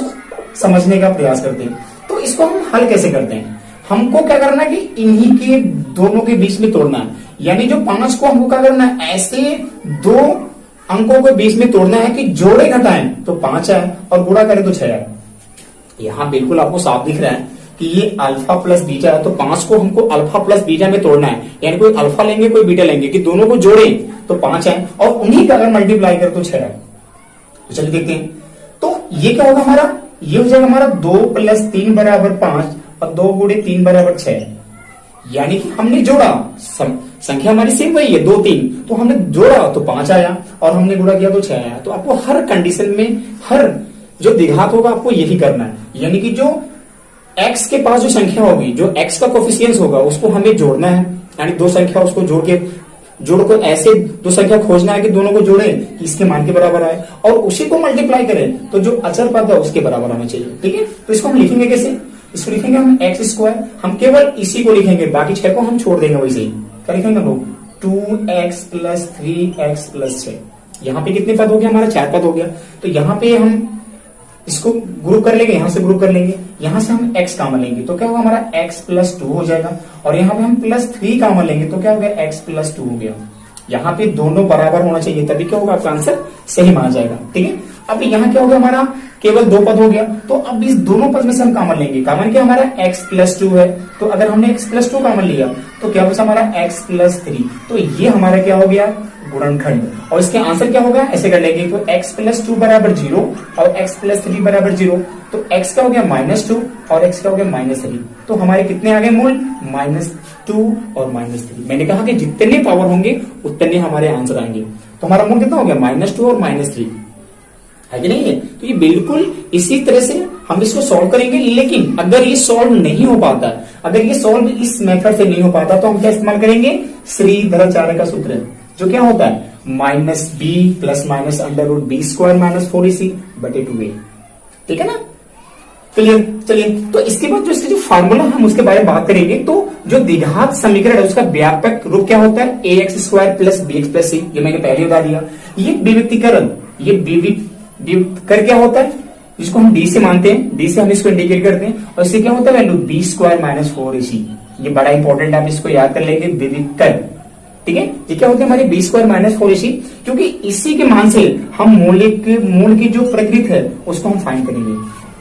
समझने का प्रयास करते हैं। तो इसको हम हल कैसे करते हैं, हमको क्या करना है कि इन्हीं के दोनों के बीच में तोड़ना है, यानी जो 5 को हमको क्या करना है, ऐसे दो अंकों के बीच में तोड़ना है कि जोड़े घटाएं तो 5 आए और गुणा करें तो 6 आए। यहां बिल्कुल आपको साफ दिख रहा है कि ये अल्फा प्लस बीटा है, तो 5 को हमको अल्फा प्लस बीटा में तोड़ना है, यानी कोई अल्फा लेंगे कोई बीटा लेंगे कि दोनों को जोड़े तो 5 आए और उन्हीं का अगर मल्टीप्लाई करें तो 6 आए। तो चलिए देखते हैं। तो ये क्या होगा हमारा, ये हो जाएगा हमारा 2 + 3 = 5 और 2 × 3 = 6, यानी कि हमने जोड़ा, संख्या हमारी सेम वही है 2 3, तो हमने जोड़ा तो 5 आया और हमने गुणा किया तो 6 आया। तो आपको हर कंडीशन में, हर जो द्विघात होगा आपको यही करना है, यानी कि जो x के पास जो संख्या होगी, जो x का कोफिशिएंट्स होगा उसको हमें जोड़ना है, यानी दो संख्या उसको जोड़ को ऐसे दो संख्या खोजना है कि दोनों को जोड़े कि इसके मान के बराबर आए और उसी को मल्टीप्लाई करें तो जो अचर पद है उसके बराबर आना चाहिए। ठीक है, तो इसको हम लिखेंगे कैसे, इसको लिखेंगे हम x², हम केवल इसी को लिखेंगे, बाकी 6 को हम छोड़ देंगे वैसे ही। क्या लिखेंगे हम लोग, 2x + 3x + 6। यहाँ पे कितने पद हो गया, हमारा 4 पद हो गया। तो यहाँ पे हम इसको ग्रुप कर लेंगे, यहां से ग्रुप कर लेंगे, यहां से हम x कॉमन लेंगे तो क्या होगा, हमारा x + 2 हो जाएगा, और यहाँ पे हम +3 कॉमन लेंगे तो क्या हो गया, x + 2 हो गया। यहाँ पे दोनों बराबर होना चाहिए, तभी क्या होगा, आपका आंसर सही माना जाएगा। ठीक है, अब यहाँ क्या हो गया, हमारा केवल 2 पद हो गया, तो अब इस दोनों पद में से हम कॉमन लेंगे। कॉमन क्या, हमारा x + 2 है, तो अगर हमने x + 2 कॉमन लिया तो क्या बचा, हमारा x + 3, तो ये हमारा क्या हो गया, गुणनखंड। और इसके आंसर क्या होगा, ऐसे कर लेंगे तो x प्लस 2 बराबर 0 और x प्लस 3 बराबर 0, तो x का हो गया -2 और x का हो गया -3। तो हमारे कितने आ गए मूल, -2 और -3। मैंने कहा कि जितने पावर होंगे उतने हमारे आंसर आएंगे। तो हमारा मूल कितना हो गया, -2 और -3, है कि नहीं है। तो ये बिल्कुल इसी तरह से हम इसको सॉल्व करेंगे। लेकिन अगर ये सॉल्व नहीं हो पाता, अगर ये सॉल्व इस मेथड से नहीं हो पाता, तो हम क्या इस्तेमाल करेंगे, श्रीधराचार्य का सूत्र, जो क्या होता है -b plus minus √b² - 4ac बटे 2a। ठीक है ना, क्लियर। चलिए, तो इसके बाद जो इसका जो फार्मूला हम उसके बारे में बात करेंगे। तो जो द्विघात समीकरण है उसका व्यापक रूप क्या होता है, ax² plus bx plus c। ये मैंने पहले बता दिया। ये विविक्तीकरण, ये विविक्तीकरण क्या होता है, जिसको हम d से मानते हैं, d से हम इसको इंडिकेट करते हैं, और इससे क्या होता है वैल्यू b² - 4ac। ये बड़ा इंपॉर्टेंट, आप इसको याद कर लेंगे, विविक्तीकरण। ठीक है, ये क्या होता है हमारी b² - 4ac, क्योंकि इसी के मान से हम मूल की जो प्रकृति है उसको हम फाइंड करेंगे।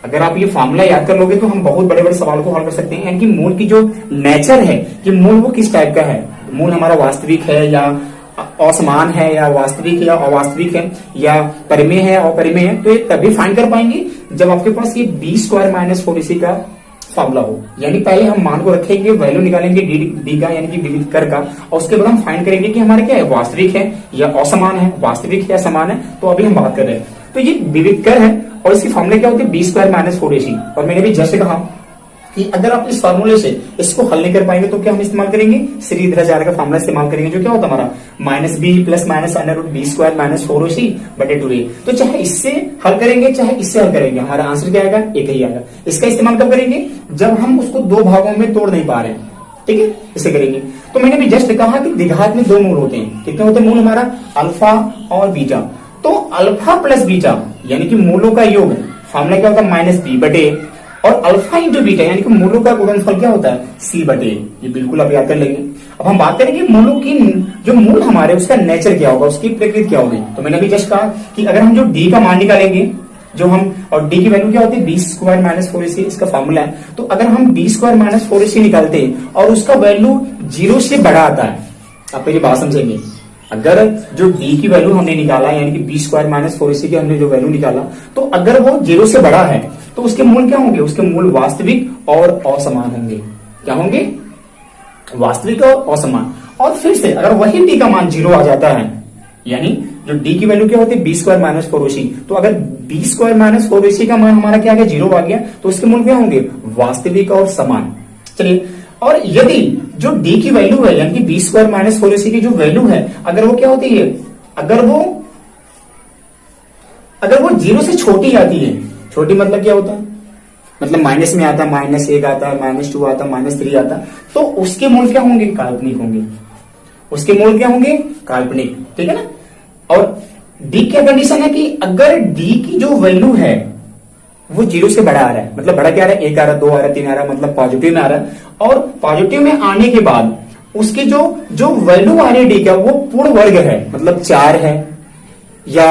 अगर आप ये फॉर्मूला याद कर लोगे तो हम बहुत बड़े बड़े सवाल को हल कर सकते हैं। यानी कि मूल की जो नेचर है कि मूल वो किस टाइप का है, मूल हमारा वास्तविक है या असमान है, या वास्तविक या अवास्तविक है, या परिमेय है अपरिमेय है, तो ये तभी फाइंड कर पाएंगे जब आपके पास ये b² - 4ac का फॉर्मूला हो। यानी पहले हम मान को रखेंगे, वैल्यू निकालेंगे डी का यानी कि विविक्तीकरण का, और उसके बाद हम फाइंड करेंगे कि हमारे क्या है, वास्तविक है या असमान है, वास्तविक है या समान है। तो अभी हम बात कर रहे हैं, तो ये विविक्तीकरण है और इसकी फॉर्मूले क्या होती है, b² - 4ac। और मैंने भी जैसे कहा कि अगर आप इस फार्मूले से इसको हल नहीं कर पाएंगे तो क्या हम इस्तेमाल करेंगे, श्रीधराचार्य का फार्मूला इस्तेमाल करेंगे, जो क्या होता है हमारा -b plus minus √b² - 4ac बटे 2a। तो चाहे इससे हल करेंगे चाहे इससे हल करेंगे, हमारा आंसर क्या आएगा, एक ही आएगा। इसका इस्तेमाल कब करेंगे, जब हम उसको दो भागों में तोड़ नहीं पा रहे हैं। ठीक है, इसे करेंगे। तो मैंने भी जस्ट कहा कि द्विघात में दो मूल होते हैं। कितने होते हैं मूल हमारा, अल्फा और बीटा। तो अल्फा प्लस बीटा यानी कि मूलों का योग, फॉर्मूला क्या होता है -b बटे, और अल्फा इंटू बीटा यानी कि मूलों का गुणनफल क्या होता है, c बटे। ये बिल्कुल आप याद कर लेंगे। अब हम बात करेंगे मूलों की, जो मूल हमारे उसका नेचर क्या होगा, उसकी प्रकृति क्या होगी। तो मैंने अभी जस्ट कहा कि अगर हम जो d का मान निकालेंगे, जो हम, और d की वैल्यू क्या होती है, b² - 4ac, इसका फॉर्मूला है। तो अगर हम b² - 4ac निकालते हैं और उसका वैल्यू 0 से बड़ा आता है, आप मेरी बात समझेंगे। अगर जो d की वैल्यू हमने निकाला यानी कि b² - 4ac की हमने जो वैल्यू निकाला, तो अगर वो 0 से बड़ा है तो उसके मूल क्या होंगे, उसके मूल वास्तविक और असमान होंगे। क्या होंगे, वास्तविक और असमान। और फिर से अगर वही d का मान 0 आ जाता है, यानी जो d की वैल्यू क्या होती है, b² - 4ac, तो अगर b² - 4ac का मान हमारा क्या आ गया, 0 आ गया, तो उसके मूल क्या होंगे, वास्तविक और समान। चलिए, और यदि जो d की वैल्यू है यानी कि b² - 4ac की जो वैल्यू है, अगर वो क्या होती है, अगर वो 0 से छोटी आती है, छोटी मतलब क्या होता है, मतलब माइनस में आता है, -1 आता है, -2 आता है, -3 आता है, तो उसके मूल क्या होंगे, काल्पनिक होंगे। उसके मूल क्या होंगे, काल्पनिक। ठीक है ना। और d क्या कंडीशन है कि अगर d की जो वैल्यू है वो 0 से बड़ा आ रहा है, मतलब बड़ा क्या आ रहा है, 1 आ रहा है, 2 आ रहा है, 3 आ रहा है, मतलब पॉजिटिव में आ रहा है, और पॉजिटिव में आने के बाद उसकी जो वैल्यू आ रही है d का, वो पूर्ण वर्ग है, मतलब 4 है या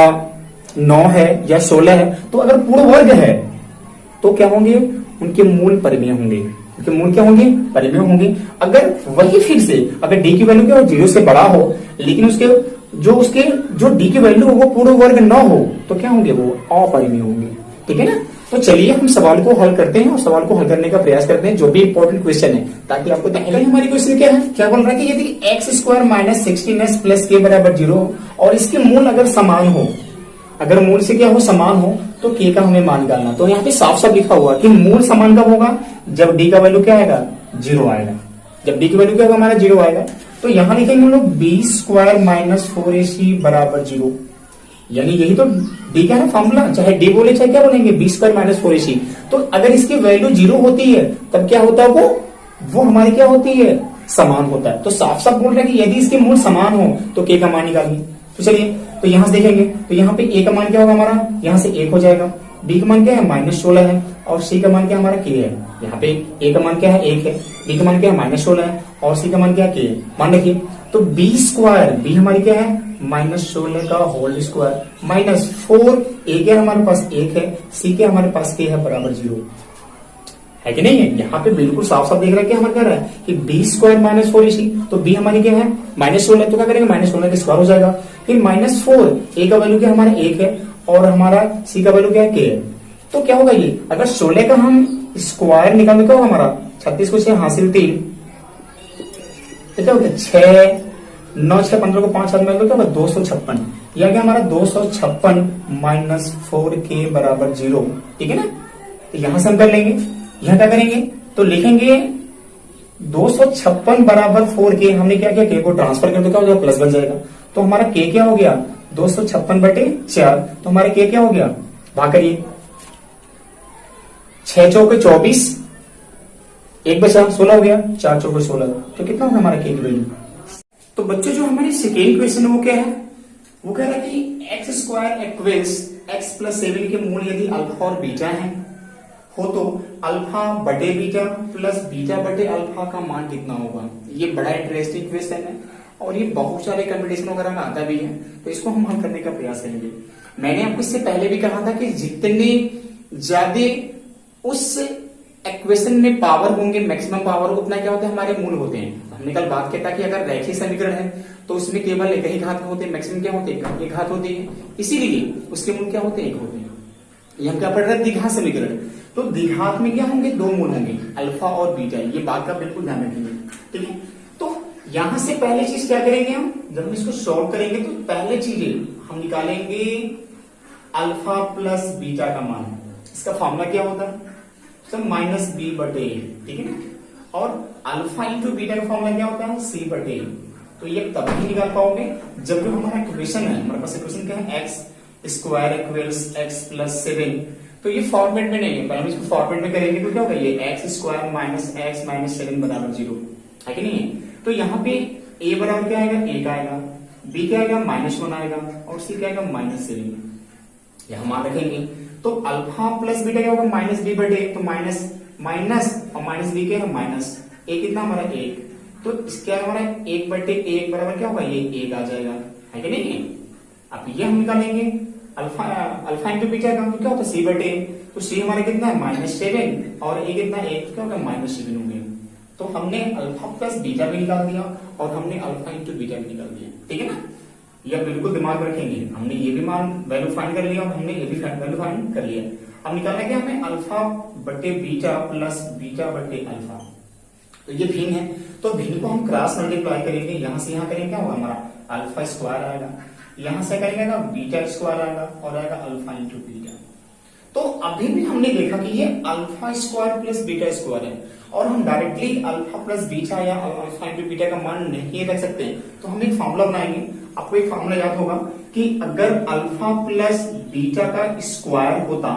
9 है या 16 है। तो अगर पूर्ण वर्ग है तो क्या होंगे, उनके मूल परिमेय होंगे। उनके मूल क्या होंगे, परिमेय होंगे। अगर वही फिर से अगर d की वैल्यू क्या हो, 0 से बड़ा हो, लेकिन उसके जो d की वैल्यू हो वो पूर्ण वर्ग न हो, तो क्या होंगे, वो अपरिमेय होंगे। ठीक है ना। तो चलिए हम सवाल को हल करते हैं और सवाल को हल करने का प्रयास करते हैं, जो भी इंपॉर्टेंट क्वेश्चन है, ताकि आपको पहले हमारी क्वेश्चन क्या है, क्या बोल रहा है कि यदि x² - 16s प्लस k बराबर 0 और इसके मूल अगर समान हो, अगर मूल से क्या हो, समान हो, तो k का हमें मान निकालना। तो यहाँ पे साफ साफ लिखा हुआ कि मूल समान कब होगा, जब d का वैल्यू क्या आएगा, 0 आएगा। जब d की वैल्यू क्या होगा, हमारा 0 आएगा। तो यहाँ लिखेंगे हम लोग b² - 4ac बराबर 0, यानी यही तो d का है ना फॉर्मूला, चाहे d बोले चाहे क्या बोलेंगे, b² - 4ac। तो अगर इसकी वैल्यू 0 होती है तब क्या होता है, वो हमारी क्या होती है, समान होता है। तो साफ साफ बोल रहे हैं कि यदि इसके मूल समान हो तो k का मान निकालिए। तो चलिए, तो यहां से देखेंगे, तो यहाँ पे a का मान क्या होगा हमारा, यहाँ से 1 हो जाएगा, b का मान क्या है, -16 है, और c का मान क्या हमारा k है। यहाँ पे a का मान क्या है, 1 है, b का मान क्या है, -16 है, और c का मान क्या है, k है। मान रखिए, तो b² हमारी क्या है, -16 का होल स्क्वायर -4, a क्या हमारे पास 1 है, c के हमारे पास k है बराबर 0, है कि नहीं है। यहाँ पे बिल्कुल साफ साफ दिख रहा है कि हमारा क्या रहा है कि बी स्क्वायर माइनस 4ac, तो बी हमारी क्या है -16, तो क्या करेंगे -16 का स्क्वायर हो जाएगा। फिर -4, ए का वैल्यू क्या हमारा 1 है और हमारा सी का वैल्यू क्या है k है। तो क्या होगा ये, अगर 16 का हम स्क्वायर निकालें क्या होगा हमारा 36 को 6 हासिल 3, तो क्या हो गया 6 9 6 15 को 5 साथ में क्या होगा 256, यह क्या हमारा 256 माइनस 4k बराबर 0, ठीक है ना। तो यहां से हम कर लेंगे, यहां क्या करेंगे तो लिखेंगे 256 बराबर 4k, हमने क्या किया k को ट्रांसफर कर दो क्या हो जाएगा प्लस बन जाएगा। तो हमारा k क्या हो गया 256/4, तो हमारा k क्या हो गया भाग करिए 6 चौके 24, एक बचा 16 हो गया, 4 चौके 16, तो कितना होगा हमारा k की वैल्यू। तो बच्चों जो हमारी सेकेंड क्वेश्चन है वो क्या है, वो कह रहा है कि x square equals x plus 7 के मूल यदि अल्फा और बीटा है हो तो अल्फा बटे बीटा प्लस बीटा बटे अल्फा का मान कितना होगा। ये बड़ा इंटरेस्टिंग क्वेश्चन है और ये बहुत सारे कंपटीशन वगैरह में आता भी है, तो इसको हम हल करने का प्रयास करेंगे। मैंने आपको इससे पहले भी कहा था कि जितने ज्यादा उस इक्वेशन में पावर होंगे, मैक्सिमम पावर, उतना क्या होता है हमारे मूल होते हैं। हमने कल बात किया था कि अगर रैखिक समीकरण है तो उसमें केवल एक ही घात होते हैं, मैक्सिमम क्या होते हैं एक घात होती है, इसीलिए उसके मूल क्या होते हैं एक होते हैं। ये हम क्या पढ़ रहे हैं द्विघात समीकरण, तो द्विघात में क्या होंगे दो मूल होंगे अल्फा और बीटा, ये बात का बिल्कुल ध्यान रखेंगे, ठीक है। तो यहां से पहले चीज क्या करेंगे हम, जब हम इसको सॉल्व करेंगे तो पहले चीजें हम निकालेंगे अल्फा प्लस बीटा का मान। इसका फॉर्मूला क्या होता है सर -b/a, ठीक है ना। और अल्फा इंटू बीटा का फॉर्मूला क्या होता है c/a। तो ये तभी निकाल पाओगे जब जो हमारा इक्वेशन है, हमारे पास इक्वेशन क्या है x square equals x plus 7, तो ये फॉर्मेट में नहीं है, पहले हम इसको फॉर्मेट में करेंगे तो क्या होगा ये x square minus x minus 7 बराबर 0 है कि नहीं है। तो यहाँ पे a बराबर क्या आएगा 1 आएगा, b क्या आएगा -1 आएगा और c क्या आएगा -7, यह मान रखेंगे। तो अल्फा प्लस बीटा क्या होगा -b/a, तो माइनस माइनस और माइनस b क्या है माइनस, a कितना हमारा 1, तो इसका हमारा 1/1 बराबर क्या होगा ये 1 आ जाएगा, है कि नहीं है। अब ये हम निकालेंगे अल्फा इंटू बीटा का तो क्या होता है c/a, तो c हमारा कितना है -7 और a कितना 1, तो क्या होगा -7 हो गया। तो हमने अल्फा प्लस बीटा भी निकाल दिया और हमने अल्फा इंटू बीटा भी निकाल दिया, ठीक है ना। ये बिल्कुल दिमाग में रखेंगे, हमने ये भी मान वैल्यू फाइंड कर लिया और हमने ये भी वैल्यू फाइंड कर लिया। अब निकालना क्या हमें अल्फा बटे बीटा प्लस बीटा बटे अल्फा, तो ये भिन्न है, तो भिन्न को हम क्रॉस मल्टीप्लाई करेंगे, यहां से यहां करेंगे क्या होगा हमारा अल्फा स्क्वायर आएगा, यहां से करेंगे ना बीटा स्क्वायर आएगा और आएगा अल्फा इंटू बीटा। तो अभी भी हमने देखा कि ये alpha square plus beta square है और हम डायरेक्टली अल्फा प्लस बीटा या अल्फा इंटू बीटा का मान नहीं रख सकते, तो हम एक फॉर्मूला बनाएंगे। आपको एक फॉर्मूला याद होगा कि अगर अल्फा प्लस बीटा का स्क्वायर होता,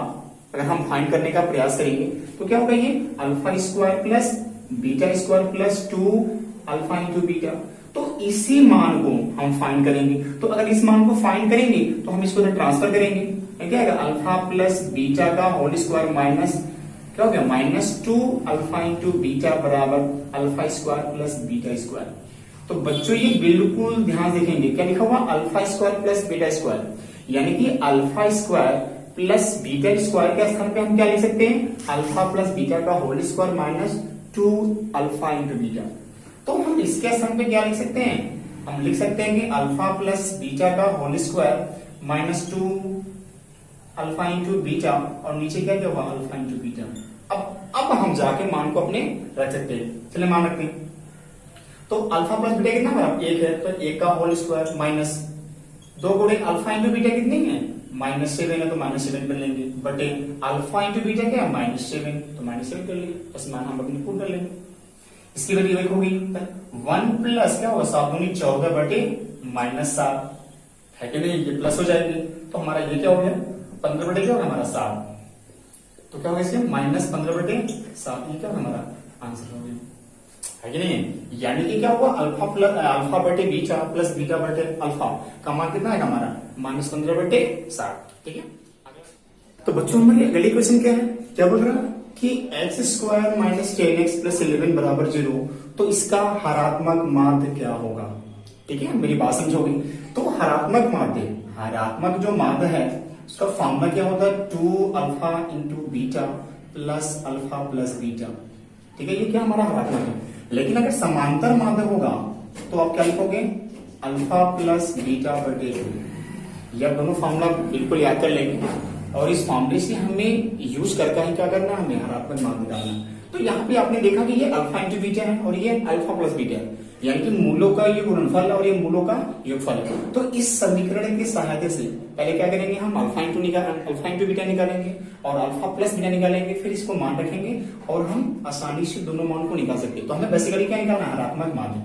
अगर हम फाइंड करने का प्रयास करेंगे तो क्या होगा ये alpha square plus beta square plus 2 alpha into beta. तो इसी मान को हम फाइंड करेंगे, तो अगर इस मान को फाइंड करेंगे तो हम इसको ट्रांसफर करेंगे, क्या आएगा अल्फा प्लस बीटा का होल स्क्वायर माइनस क्या हो गया -2 अल्फा इंटू बीटा बराबर alpha square plus beta square. तो बच्चों ये बिल्कुल ध्यान देखेंगे, क्या लिखा हुआ alpha square plus beta square, यानी कि alpha square plus beta square के स्थान पे हम क्या लिख सकते हैं अल्फा प्लस बीटा का whole square minus 2 alpha into beta. तो हम इसके स्थान पे क्या लिख सकते हैं, हम लिख सकते हैं कि अल्फा प्लस बीटा का whole square -2 alpha into beta और नीचे क्या होगा अल्फा इंटू बीटा। अब हम जाके मान को अपने रख सकते हैं, चलिए मान रखते हैं। तो अल्फा प्लस बीटा कितना हमारा 1 है, तो 1 का होल स्क्वायर माइनस 2 गुणे अल्फा इंटू बीटा कितनी है -7 है, तो -7 कर लेंगे बटे अल्फा इंटू बीटा क्या है -7, तो -7 कर लेंगे, बस मान हम अपनी पूर्ण कर लेंगे। इसकी वैल्यू 1 होगी, 1 प्लस क्या होगा 7 दूनी 14 बटे -7 है कि नहीं, ये प्लस हो जाएंगे, तो हमारा ये क्या हो गया 15 बटे क्या होगा हमारा 7, तो क्या होगा इसके -15 बटे 7, ये क्या हमारा आंसर हो गया, है कि नहीं। यानी कि क्या हुआ अल्फा बटे बीटा प्लस बीटा बटे अल्फा का मान कितना है हमारा -15 बटे 7, ठीक है। तो बच्चों हमारी अगली क्वेश्चन क्या है, क्या बोल रहा है कि x square minus 10x plus 11 बराबर 0, तो इसका हरात्मक माध्य क्या होगा, ठीक है, मेरी बात समझोगे। तो हरात्मक जो माध्य है उसका फॉर्मूला क्या होता है 2 alpha into beta plus alpha plus beta. ठीक है, ये क्या हमारा हरात्मक है। लेकिन अगर समांतर माध्य होगा तो आप क्या लिखोगे, अल्फा प्लस बीटा बटे 2। यह दोनों फॉर्मूला बिल्कुल याद कर लेंगे और इस फॉर्मूले से हमें यूज करके ही क्या करना है, हमें हरात्मक मान निकालना। तो यहाँ पे आपने देखा कि ये अल्फा इंटू बीटा है और ये अल्फा प्लस बीटा है, यानी कि मूलों का ये गुणनफल है और ये मूलों का योगफल है। तो इस समीकरण की सहायता से पहले क्या करेंगे, हम अल्फा इंटू बीटा निकालेंगे और अल्फा प्लस बीटा निकालेंगे, फिर इसको मान रखेंगे और हम आसानी से दोनों मान को निकाल सकते हैं। तो हमें बेसिकली क्या निकालना है, हरात्मक मान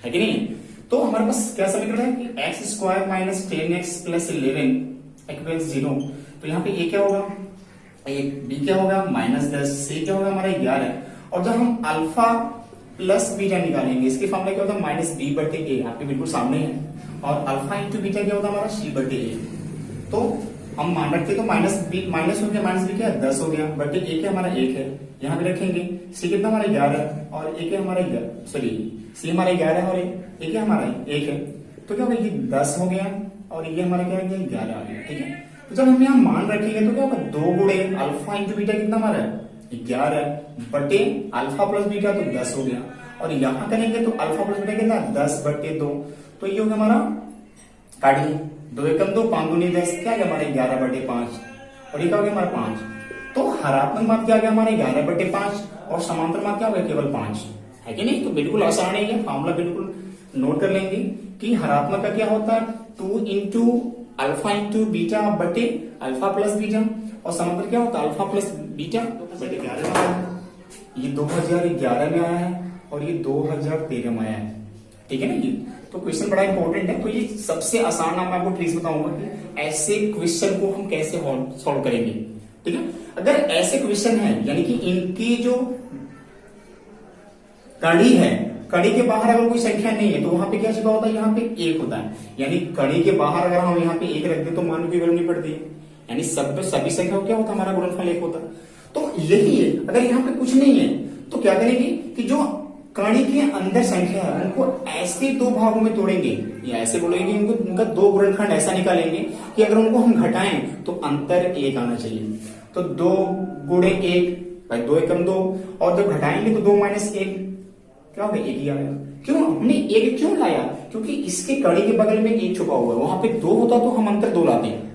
है कि नहीं। तो हमारे पास क्या समीकरण है कि x square minus 10x plus 11 equals 0। तो यहाँ पे ए क्या होगा, बी क्या होगा -10, सी क्या होगा हमारा 11। और जब हम अल्फा प्लस बीटा निकालेंगे, इसके फॉर्मूला क्या होता है, माइनस बी बटे ए, आपके बिल्कुल सामने है। और अल्फा इंटू बीटा क्या होता है हमारा, सी बटे ए। तो हम मान रखते तो माइनस हो गया, माइनस बी क्या 10 हो गया, बटे ए क्या हमारा 1 है, यहाँ पे रखेंगे। सी कितना हमारा 11 और ए क्या हमारा सी हमारा 11 और ए क्या हमारा 1 है। तो क्या होगा, ये 10 हो गया और ये हमारा क्या है 11 आ गया। ठीक है, तो जब हम यहाँ मान रखेंगे तो क्या होगा, 2 गुणे अल्फा इंटू बीटा कितना हमारा है 11 बटे अल्फा प्लस बीटा तो 10 हो गया। और यहाँ करेंगे तो अल्फा प्लस बीटा कितना 10 बटे 2, तो ये होगा हमारा काटिए 2 एकम 2 5 दूनी 10, क्या है हमारे 11 बटे 5 और ये क्या हो गया हमारा 5। तो हरात्मक मान क्या गया हमारे 11 बटे 5 और समांतर मान क्या हो गया केवल 5 है कि नहीं। तो बिल्कुल आसान है ये फॉर्मूला, बिल्कुल नोट कर लेंगे कि हरात्मक का क्या होता है 2 इंटू अल्फा इंटू बीटा बटे अल्फा प्लस बीटा और समांतर क्या होता है अल्फा प्लस बीटा बटे 11 में आया है। ये 2011 में आया है और ये 2013 में आया है। ठीक है ना जी। तो क्वेश्चन बड़ा इंपॉर्टेंट है। तो ये सबसे आसान मैं आपको ट्रिक्स बताऊंगा कि ऐसे क्वेश्चन को हम कैसे सॉल्व करेंगे। ठीक है, अगर ऐसे क्वेश्चन है यानी कि इनकी जो कड़ी है, कड़ी के बाहर अगर कोई संख्या नहीं है तो वहां पे क्या छिपा होता है, यहाँ पे 1 होता है। यानी कड़ी के बाहर अगर हम यहाँ पे 1 रख दे तो मान की वैल्यू नहीं पड़ती, यानी सभी संख्या क्या होता है हमारा गुणनफल 1 होता है। तो यही है, अगर यहाँ पे कुछ नहीं है तो क्या करेंगे कि जो कड़ी के अंदर संख्या है उनको ऐसे 2 भागों में तोड़ेंगे या ऐसे बोलेंगे उनका 2 गुणनखंड ऐसा निकालेंगे कि अगर उनको हम घटाएं तो अंतर 1 आना चाहिए। तो 2 गुणे 1 भाई 2 एकम 2 और जब घटाएंगे तो 2 माइनस 1 क्या हो गया 1 ही आएगा। क्यों हमने 1 क्यों लाया, क्योंकि इसके कड़ी के बगल में 1 छुपा हुआ है, वहां पे 2 होता तो हम अंतर 2 लाते हैं।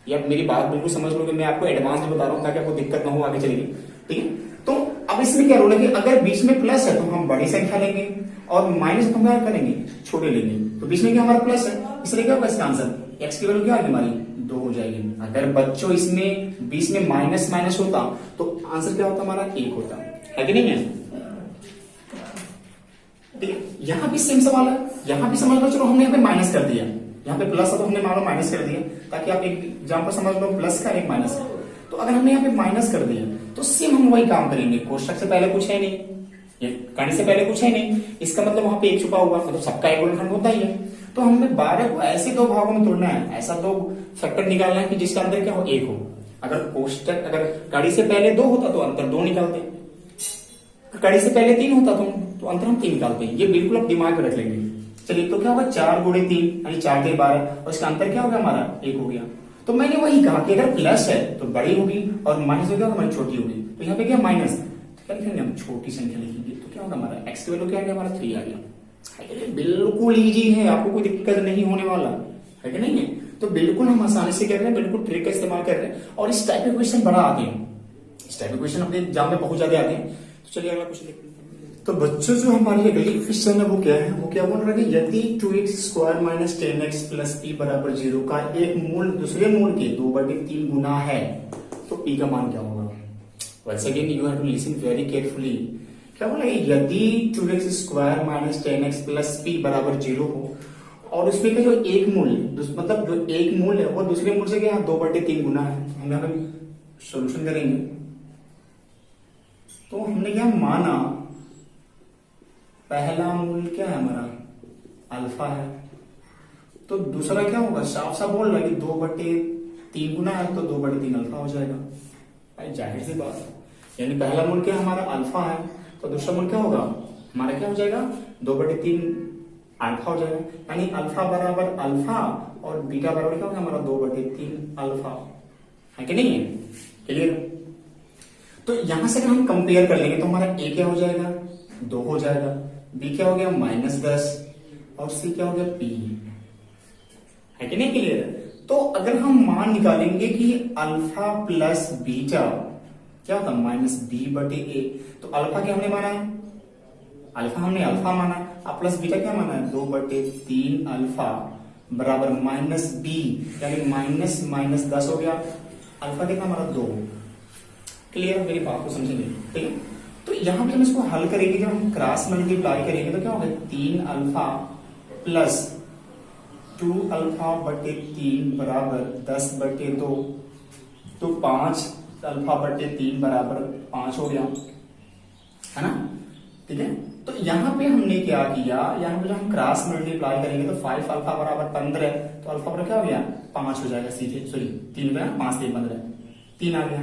या मेरी बात बिल्कुल समझ लो कि मैं आपको एडवांस में बता रहा हूँ ताकि आपको दिक्कत ना हो आगे चलेगी। ठीक है, तो अब इसमें क्या रूल है कि अगर बीच में प्लस है तो हम बड़ी संख्या लेंगे और माइनस तो हम क्या करेंगे छोटे लेंगे। तो बीच में क्या हमारा प्लस है, इसलिए क्या होगा इसका आंसर एक्स की वैल्यू क्या आएगी हमारी 2 हो जाएगी। अगर बच्चों इसमें बीच में माइनस माइनस होता तो आंसर क्या होता हमारा 1 होता है कि नहीं है। ठीक है, यहाँ भी सेम सवाल है, यहाँ भी समझ लो, चलो हमने यहाँ पे माइनस कर दिया, यहाँ पे प्लस है तो हमने मान लो माइनस कर दिया ताकि आप एक एग्जाम्पल समझ लो प्लस का एक माइनस है। तो अगर हमने यहाँ पे माइनस कर दिया तो सेम हम वही काम करेंगे, कोष्टक से पहले कुछ है नहीं, ये कड़ी से पहले कुछ है नहीं, इसका मतलब वहां पे 1 छुपा हुआ, मतलब सबका एक गुणनखंड होता ही है। तो हमें 12 को ऐसे 2 भागों में तोड़ना है, ऐसा 2 फैक्टर निकालना है कि जिसका अंदर क्या हो 1 हो। अगर कोष्टक अगर कड़ी से पहले 2 होता तो अंतर 2 निकालते, कड़ी से पहले 3 होता तो अंतर हम 3 निकालते हैं। ये बिल्कुल आप दिमाग में रख लेंगे। चलिए, तो क्या होगा 4 गुणे 3 यानी 4 के 12 और इसका अंतर क्या हो गया हमारा 1 हो गया। तो मैंने वही कहा कि अगर प्लस है तो बड़ी होगी और माइनस हो गया हमारी छोटी होगी। तो यहाँ पे क्या माइनस, क्या लिखेंगे हम छोटी संख्या लिखेंगे। तो क्या होगा हमारा एक्स की वैल्यू क्या आ गया हमारा 3 आ गया। बिल्कुल इजी है, आपको कोई दिक्कत नहीं होने वाला है कि नहीं है। तो बिल्कुल हम आसानी से कर रहे हैं, बिल्कुल ट्रिक का इस्तेमाल कर रहे हैं और इस टाइप के क्वेश्चन बड़ा आते हैं, इस टाइप के क्वेश्चन अपने एग्जाम में बहुत ज्यादा आते हैं। तो चलिए अगला क्वेश्चन देखते हैं। तो बच्चों जो हमारी अगली क्वेश्चन है वो क्या है, वो क्या बोल रहे हैं, यदि 2x square minus 10x plus p बराबर 0 का एक मूल दूसरे मूल के 2/3 गुना है तो p का मान क्या होगा। Once again you have to listen very carefully. क्या बोला, यदि 2x square minus 10x plus p बराबर 0 हो और उसमें का जो एक मूल मतलब जो एक मूल है वो दूसरे मूल से क्या 2/3 गुना है। हम यहाँ पे सोल्यूशन करेंगे तो हमने क्या माना, पहला मूल क्या है हमारा अल्फा है, तो दूसरा क्या होगा, साफ साफ बोल रहा है कि 2/3 गुना है तो 2/3 अल्फा हो जाएगा। भाई जाहिर सी बात है, यानी पहला मूल क्या हमारा अल्फा है तो दूसरा मूल क्या होगा हमारा क्या हो जाएगा 2/3 अल्फा हो जाएगा। यानी अल्फा बराबर अल्फा और बीटा बराबर क्या होगा हमारा 2/3 अल्फा है कि नहीं है। क्लियर। तो यहां से अगर हम कंपेयर कर लेंगे तो हमारा ए क्या हो जाएगा, 2 हो जाएगा, बी क्या हो गया -10 और सी क्या हो गया पी, है कि नहीं क्लियर। तो अगर हम मान निकालेंगे कि अल्फा प्लस बीटा क्या होता है -b/a, तो अल्फा क्या हमने माना है, अल्फा हमने अल्फा माना और प्लस बीटा क्या माना है 2/3 अल्फा बराबर -b, यानी -10 हो गया, अल्फा कितना हमारा 2। क्लियर, मेरी बात को समझेंगे, ठीक है। तो यहां पे हम इसको हल करेंगे, जब हम क्रॉस मल्टीप्लाई करेंगे तो क्या होगा 3 अल्फा प्लस 2 अल्फा/3 बराबर 10/2, तो 5 अल्फा/3 बराबर 5 हो गया, है ना, ठीक है। तो यहाँ पे हमने क्या किया, यहाँ पे जब हम क्रॉस मल्टीप्लाई करेंगे तो 5 अल्फा बराबर 15, तो अल्फा बराबर क्या हो गया 5 हो जाएगा सीधे, सॉरी 3 हो गया, 5 3 15, 3 आ गया।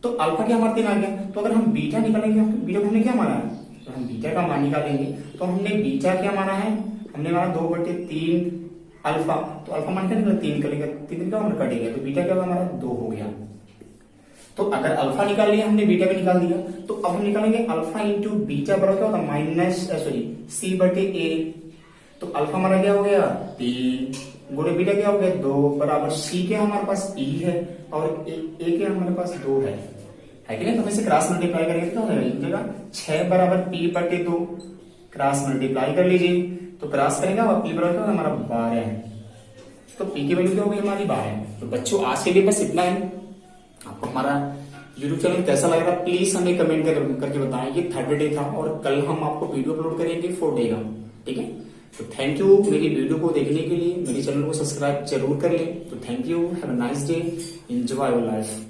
तो अल्फा क्या हमारा 3 आ गया। तो अगर हम बीटा निकालेंगे, बीटा को हमने क्या माना है, तो हम बीटा का मान निकालेंगे, तो हमने बीटा क्या माना है, हमने माना 2/3 अल्फा, तो अल्फा मान क्या निकला 3 निकलेगा, 3 का कटेगा, तो बीटा क्या होगा हमारा 2 हो गया। तो अगर अल्फा निकाल लिया हमने, बीटा भी निकाल दिया, तो अब हम निकालेंगे अल्फा इंटू बीटा बराबर क्या होगा c/a, तो अल्फा हमारा क्या हो गया 3 गुणे बीटा क्या हो गया 2 बराबर c क्या हमारे पास p है और a क्या हमारे पास 2 है कि नहीं। तो हम इसे क्रॉस मल्टीप्लाई करेंगे तो क्या हो जाएगा 6 बराबर p/2, क्रॉस मल्टीप्लाई कर लीजिए, तो क्रॉस करेंगे और p बराबर क्या होगा हमारा 12 है, तो p की वैल्यू क्या होगी हमारी 12। तो बच्चों आज के लिए बस इतना है। आपको हमारा YouTube चैनल कैसा लग रहा है प्लीज हमें कमेंट करके बताएं। ये 3rd डे था और कल हम आपको वीडियो अपलोड करेंगे 4th डे का, ठीक है। तो थैंक यू मेरी वीडियो को देखने के लिए, मेरे चैनल को सब्सक्राइब जरूर कर लें। तो thank you, have a nice day, enjoy your life.